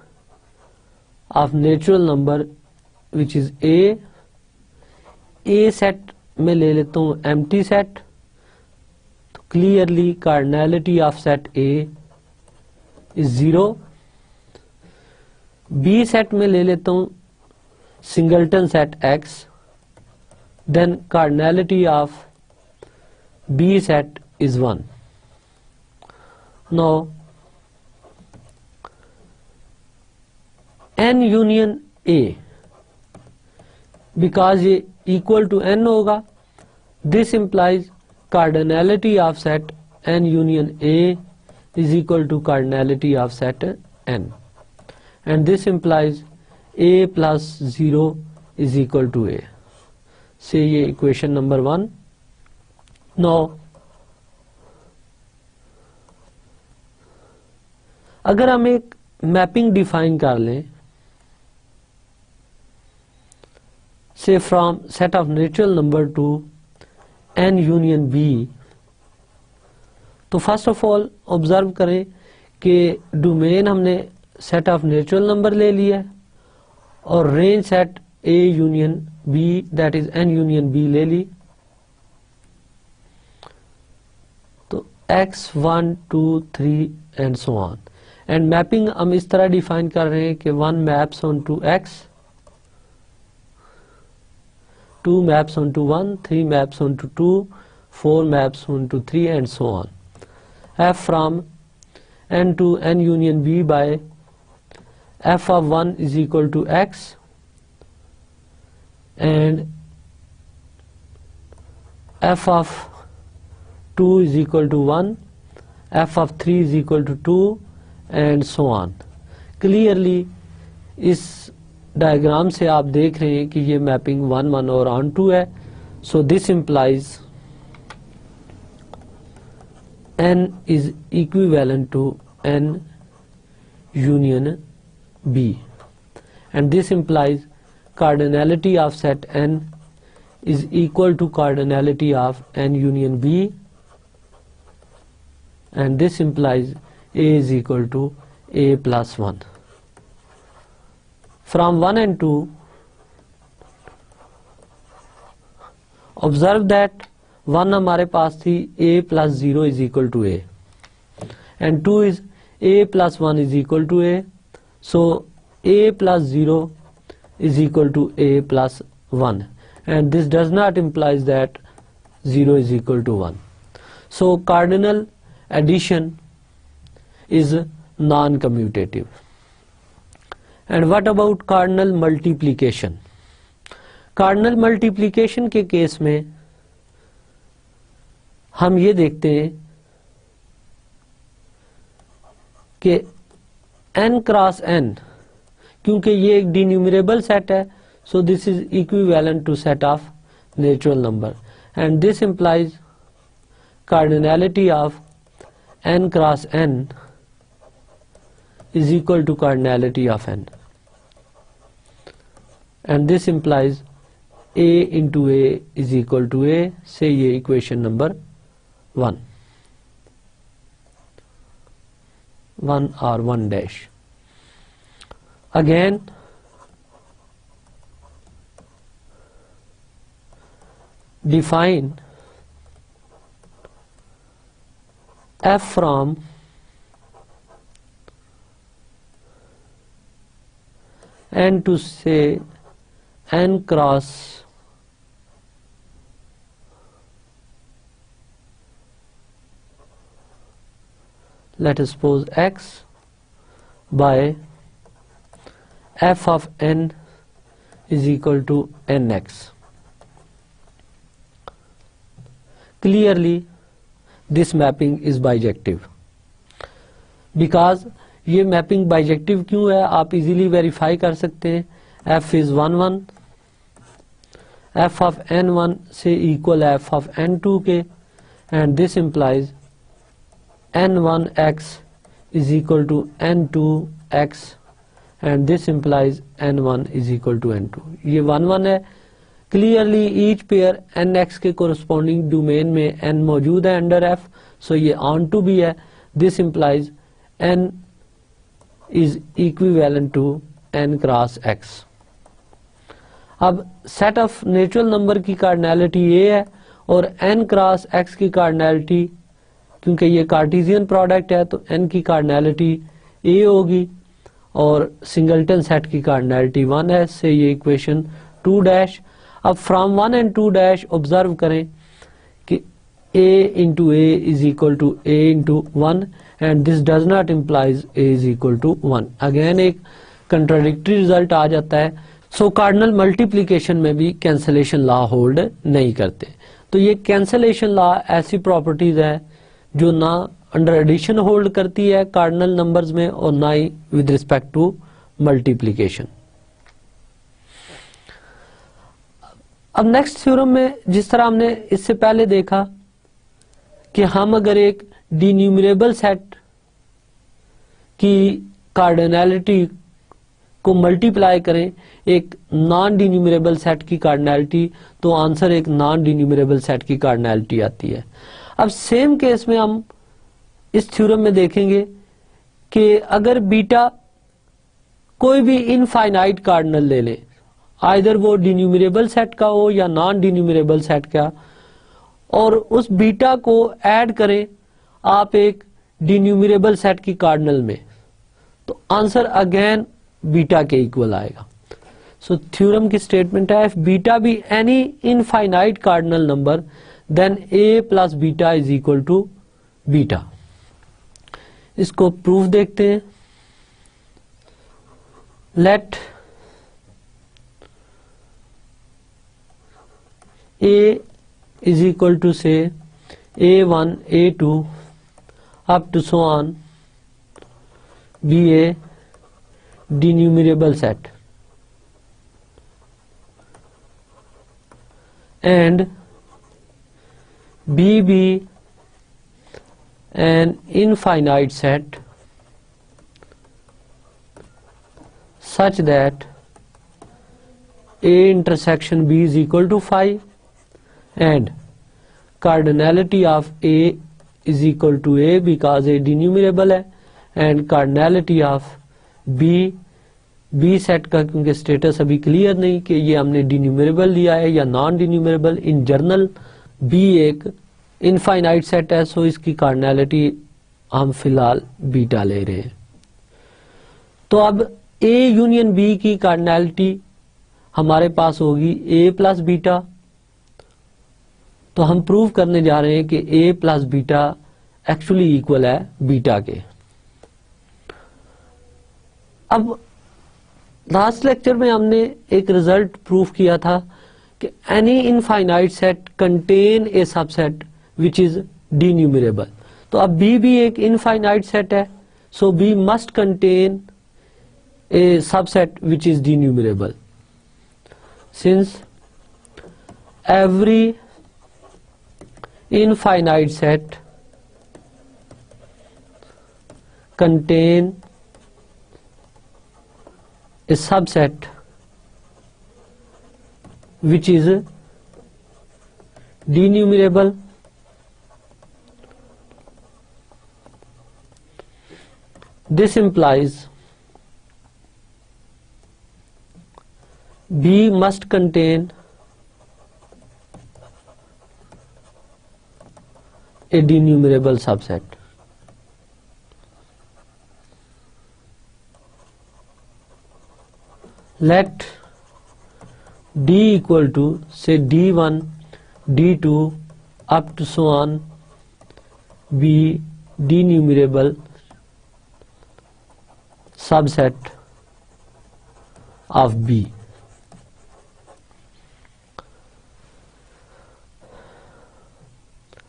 of natural number which is a set میں لے لیتا ہوں empty set. تو clearly cardinality of set A is 0. B set میں لے لیتا ہوں singleton set X. Then cardinality of B set is 1. Now n union A, because یہ equal to n ہوگا, this implies cardinality of set n union A is equal to cardinality of set n, and this implies A plus 0 is equal to A. سے یہ equation number 1. Now اگر ہم ایک mapping define کر لیں say from set of natural number to n union b, تو first of all observe کریں کہ ڈومین ہم نے سیٹ آف نیچرل نمبر لے لیا ہے اور range set a union b that is n union b لے لی. تو x 1 2 3 and so on. And mapping ہم اس طرح ڈیفائن کر رہے ہیں کہ 1 maps on to x, 2 maps onto 1, 3 maps onto 2, 4 maps onto 3 and so on. F from n to n union b by f of 1 is equal to x and f of 2 is equal to 1, f of 3 is equal to 2 and so on. Clearly اس diagram سے آپ دیکھ رہے ہیں کہ یہ mapping 1 1 اور آن 2 ہے. So this implies n is equivalent to n union b, and this implies cardinality of set n is equal to cardinality of n union b, and this implies a is equal to a plus 1. From 1 and 2, observe that 1 ہمارے پاس تھی a plus 0 is equal to a, and 2 is a plus 1 is equal to a. So a plus 0 is equal to a plus 1, and this does not imply that 0 is equal to 1. So cardinal addition is non-commutative. And what about cardinal multiplication? Cardinal multiplication کے case میں ہم یہ دیکھتے ہیں کہ n cross n, کیونکہ یہ ایک ڈینیومریبل سیٹ ہے, so this is equivalent to set of natural number, and this implies cardinality of n cross n is equal to cardinality of n, and this implies a into a is equal to a. سے یہ equation number 1 or 1 dash. Again define f from n to say n cross let us suppose x by f of n is equal to nx. Clearly this mapping is bijective. Because یہ mapping bijective کیوں ہے آپ easily verify کر سکتے ہیں. f is 1 1 f of n1 سے equal f of n2 کے, and this implies n1x is equal to n2x and this implies n1 is equal to n2. یہ 1 1 ہے. کلیئرلی ایچ پیئر nx کے corresponding domain میں n موجود ہے under f, سو یہ on to بھی ہے. This implies n is equivalent to n cross x. اب سیٹ آف نیچرل نمبر کی کارڈینلٹی یہ ہے اور n کراس x کی کارڈینلٹی, کیونکہ یہ کارٹیزین پروڈکٹ ہے تو n کی کارڈینلٹی a ہوگی اور سنگلٹن سیٹ کی کارڈینلٹی 1 ہے. سے یہ ایکویشن 2 ڈیش. اب فرام 1 and 2 ڈیش آبزرو کریں کہ a into a is equal to a into 1 and this does not implies a is equal to 1. Again ایک کنٹراڈکٹری ریزلٹ آ جاتا ہے. سو کارڈنل ملٹیپلیکیشن میں بھی کینسلیشن لا ہولڈ نہیں کرتے. تو یہ کینسلیشن لا ایسی پراپرٹیز ہے جو نہ انڈر ایڈیشن ہولڈ کرتی ہے کارڈنل نمبرز میں اور نہ ہی ود ریسپیکٹ ٹو ملٹیپلیکیشن. اب نیکسٹ تھیورم میں جس طرح ہم نے اس سے پہلے دیکھا کہ ہم اگر ایک ڈی نیومریبل سیٹ کی کارڈینلٹی کو ملٹیپلائی کریں ایک نان ڈی نیومریبل سیٹ کی کارڈینلٹی تو آنسر ایک نان ڈی نیومریبل سیٹ کی کارڈینلٹی آتی ہے. اب سیم کیس میں ہم اس تھیورم میں دیکھیں گے کہ اگر بیٹا کوئی بھی انفائنائٹ کارڈنل لے لیں, آئدر وہ ڈی نیومریبل سیٹ کا ہو یا نان ڈی نیومریبل سیٹ کا, اور اس بیٹا کو ایڈ کریں آپ ایک ڈی نیومریبل سیٹ کی کارڈنل میں, تو آنسر اگین بیٹا کے ایکول آئے گا. سو تھیورم کی اسٹیٹمنٹ ہے if بیٹا بھی any infinite cardinal number then a plus beta is equal to بیٹا. اس کو پروف دیکھتے ہیں. let a is equal to say a1 a2 up to so on be a denumerable set and b be an infinite set such that a intersection b is equal to 5 and cardinality of a is equal to a because a denumerable ہے and cardinality of B set کا کیونکہ status ابھی clear نہیں کہ یہ ہم نے ڈینیومریبل لیا ہے یا نان ڈینیومریبل. ان جرنل بی ایک انفائنائٹ سیٹ ہے, سو اس کی کارڈینلٹی ہم فی الحال بیٹا لے رہے ہیں. تو اب اے یونین بی کی کارڈینلٹی ہمارے پاس ہوگی اے پلس بیٹا. تو ہم پروو کرنے جا رہے ہیں کہ اے پلس بیٹا ایکچولی ایکول ہے بیٹا کے. اب لاسٹ لیکچر میں ہم نے ایک ریزلٹ پروف کیا تھا کہ any infinite set contain a subset which is denumerable. تو اب بی بھی ایک انفائنائٹ سیٹ ہے, so B must contain a subset which is denumerable. Since every infinite set contain a subset which is denumerable this implies B must contain a denumerable subset. Let D equal to say D1, D2 up to so on be denumerable subset of B.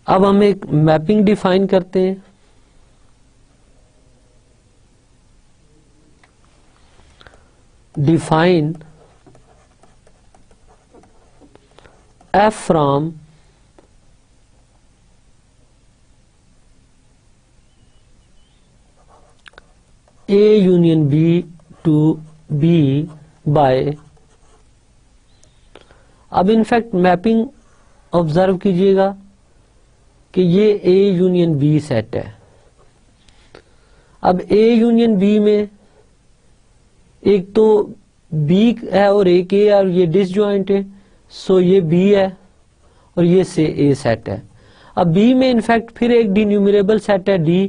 اب ہم ایک mapping define کرتے ہیں. Define f from A union B to B by. اب in fact mapping observe کیجیے گا کہ یہ اے یونین بی سیٹ ہے. اب اے یونین بی میں ایک تو بی ہے اور ایک اے اور یہ ڈس جوائنٹ ہے, سو یہ بی ہے اور یہ سے اے سیٹ ہے. اب بی میں انفیکٹ پھر ایک ڈینیومریبل سیٹ ہے ڈی,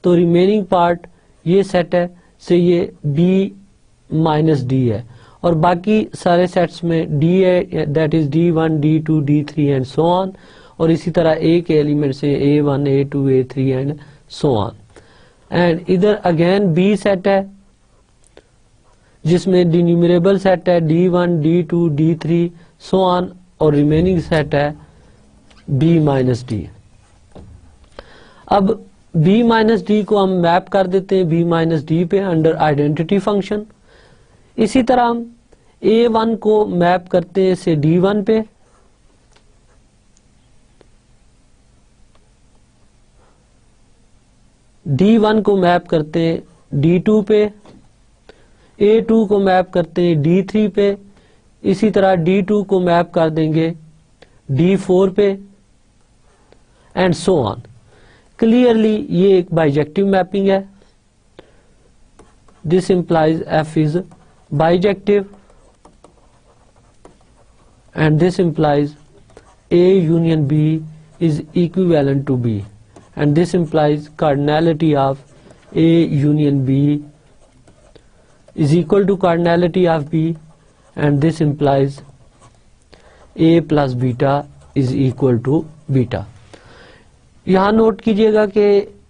تو ریمیننگ پارٹ یہ سیٹ ہے, سے یہ بی مائنس ڈی ہے, اور باقی سارے سیٹس میں ڈی ہے, that is D1, D2, D3 and so آن, اور اسی طرح اے کے ایلیمنٹ سے A1, A2, A3 and so on. And ادھر اگین بی سیٹ ہے جس میں ڈینیومریبل سیٹ ہے D1, D2, D3 سو آن, اور ریمیننگ سیٹ ہے B مائنس ڈی. اب B مائنس ڈی کو ہم میپ کر دیتے ہیں B مائنس ڈی پہ انڈر آئیڈینٹی فنکشن. اسی طرح ہم A1 کو میپ کرتے ہیں سے D1 پہ, D1 کو میپ کرتے ہیں D2 پہ, A2 کو میپ کرتے ہیں D3 پہ, اسی طرح D2 کو میپ کر دیں گے D4 پہ اینڈ سو آن. کلیئرلی یہ ایک بائیجیکٹیو میپنگ ہے. This implies F is bijective and this implies A union B is equivalent to B, and this implies cardinality of A union B is equal to cardinality of B, and this implies A plus beta is equal to beta. یہاں note کیجئے گا کہ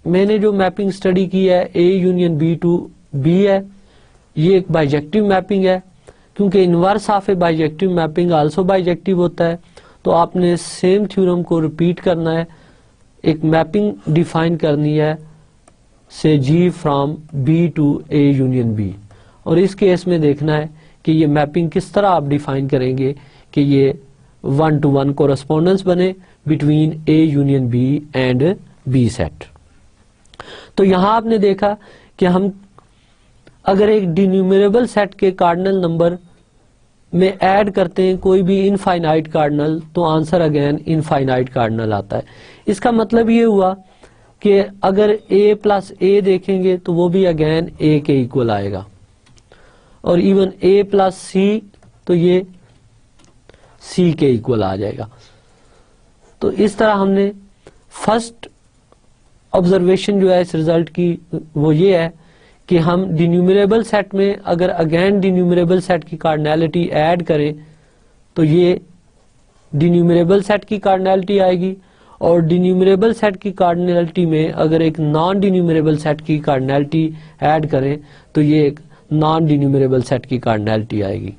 میں نے جو mapping study کی ہے A union B to B ہے, یہ ایک بائیجیکٹیو میپنگ ہے. کیونکہ inverse of a bijective mapping also bijective ہوتا ہے, تو آپ نے سیم تھیورم کو ریپیٹ کرنا ہے. ایک میپنگ ڈیفائن کرنی ہے سے G from B to A union B, اور اس کیس میں دیکھنا ہے کہ یہ میپنگ کس طرح آپ ڈیفائن کریں گے کہ یہ 1-to-1 کورسپونڈنس بنے between A union B and B set. تو یہاں آپ نے دیکھا کہ ہم اگر ایک ڈینیومریبل سیٹ کے کارڈنل نمبر میں ایڈ کرتے ہیں کوئی بھی انفائنائٹ کارڈنل, تو آنسر اگین انفائنائٹ کارڈنل آتا ہے. اس کا مطلب یہ ہوا کہ اگر A پلس A دیکھیں گے تو وہ بھی اگین A کے ایکول آئے گا, اور ایون A پلس C تو یہ C کے ایکول آ جائے گا. تو اس طرح ہم نے فرسٹ آبزرویشن جو ہے اس ریزلٹ کی وہ یہ ہے کہ ہم ڈینیومریبل سیٹ میں اگر اگین ڈینیومریبل سیٹ کی کارڈنیلٹی ایڈ کریں تو یہ ڈینیومریبل سیٹ کی کارڈنیلٹی آئے گی, اور ڈینیومریبل سیٹ کی کارڈنیلٹی میں اگر ایک نان ڈینیومریبل سیٹ کی کارڈنیلٹی ایڈ کریں تو یہ ایک نان ڈینیومریبل سیٹ کی کارڈنیلٹی آئے گی.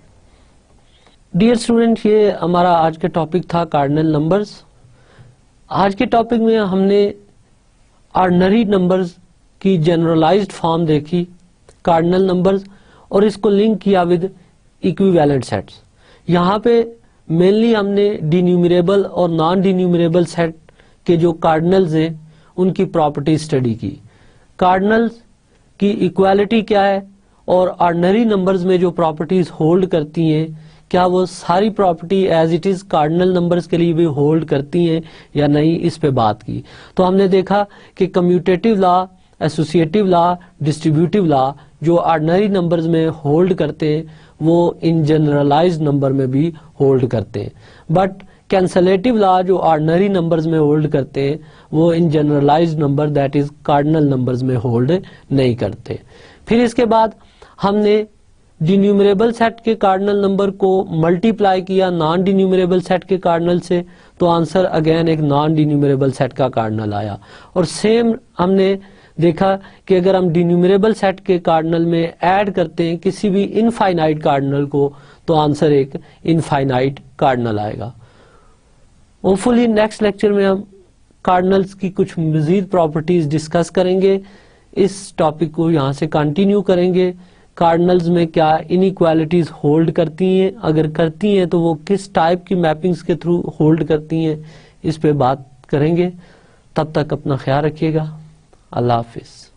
ڈیئر اسٹوڈنٹ, یہ ہمارا آج کا ٹاپک تھا کارڈنل نمبرز. آج کے ٹاپک میں ہم نے آرڈنری نمبرز کی جنرلائزڈ فارم دیکھی, کارڈنل نمبرز, اور اس کو لنک کیا ود ایکویویلنٹ سیٹس. یہاں پہ مینلی ہم نے ڈینیومریبل اور نان ڈینیومریبل سیٹ کہ جو کارڈنلز ہیں ان کی پراپرٹی اسٹڈی کی. کارڈنلز کی ایکوالٹی کیا ہے اور آرڈنری نمبرز میں جو پراپرٹیز ہولڈ کرتی ہیں کیا وہ ساری property as it is cardinal numbers کے لیے بھی ہولڈ کرتی ہیں یا نہیں, اس پہ بات کی. تو ہم نے دیکھا کہ کمیوٹیٹو لا, ایسوسیٹیو لا, ڈسٹریبیوٹیو لا جو آرڈنری نمبرز میں ہولڈ کرتے ہیں وہ ان جنرلائزڈ نمبر میں بھی ہولڈ کرتے ہیں, بٹ کینسلیٹو لا جو آرڈنری نمبرز میں ہولڈ کرتے ہیں وہ in generalized number that is cardinal numbers میں ہولڈ نہیں کرتے. پھر اس کے بعد ہم نے ڈینیومریبل سیٹ کے کارڈنل نمبر کو ملٹیپلائی کیا نان ڈینیومریبل سیٹ کے کارڈنل سے, تو آنسر اگین ایک نان ڈینیومریبل سیٹ کا کارڈنل آیا. اور سیم ہم نے دیکھا کہ اگر ہم ڈینیومریبل سیٹ کے کارڈنل میں ایڈ کرتے ہیں کسی بھی انفائنائٹ کارڈنل کو تو آنسر ایک انفائنائٹ کارڈنل آئے گا. ہوپ فلی نیکسٹ لیکچر میں ہم کارڈنلز کی کچھ مزید پراپرٹیز ڈسکس کریں گے. اس ٹاپک کو یہاں سے کنٹینیو کریں گے. کارڈنلز میں کیا انیکوالٹیز ہولڈ کرتی ہیں, اگر کرتی ہیں تو وہ کس ٹائپ کی میپنگز کے تھرو ہولڈ کرتی ہیں, اس پہ بات کریں گے. تب تک اپنا خیال رکھیے گا. اللہ حافظ.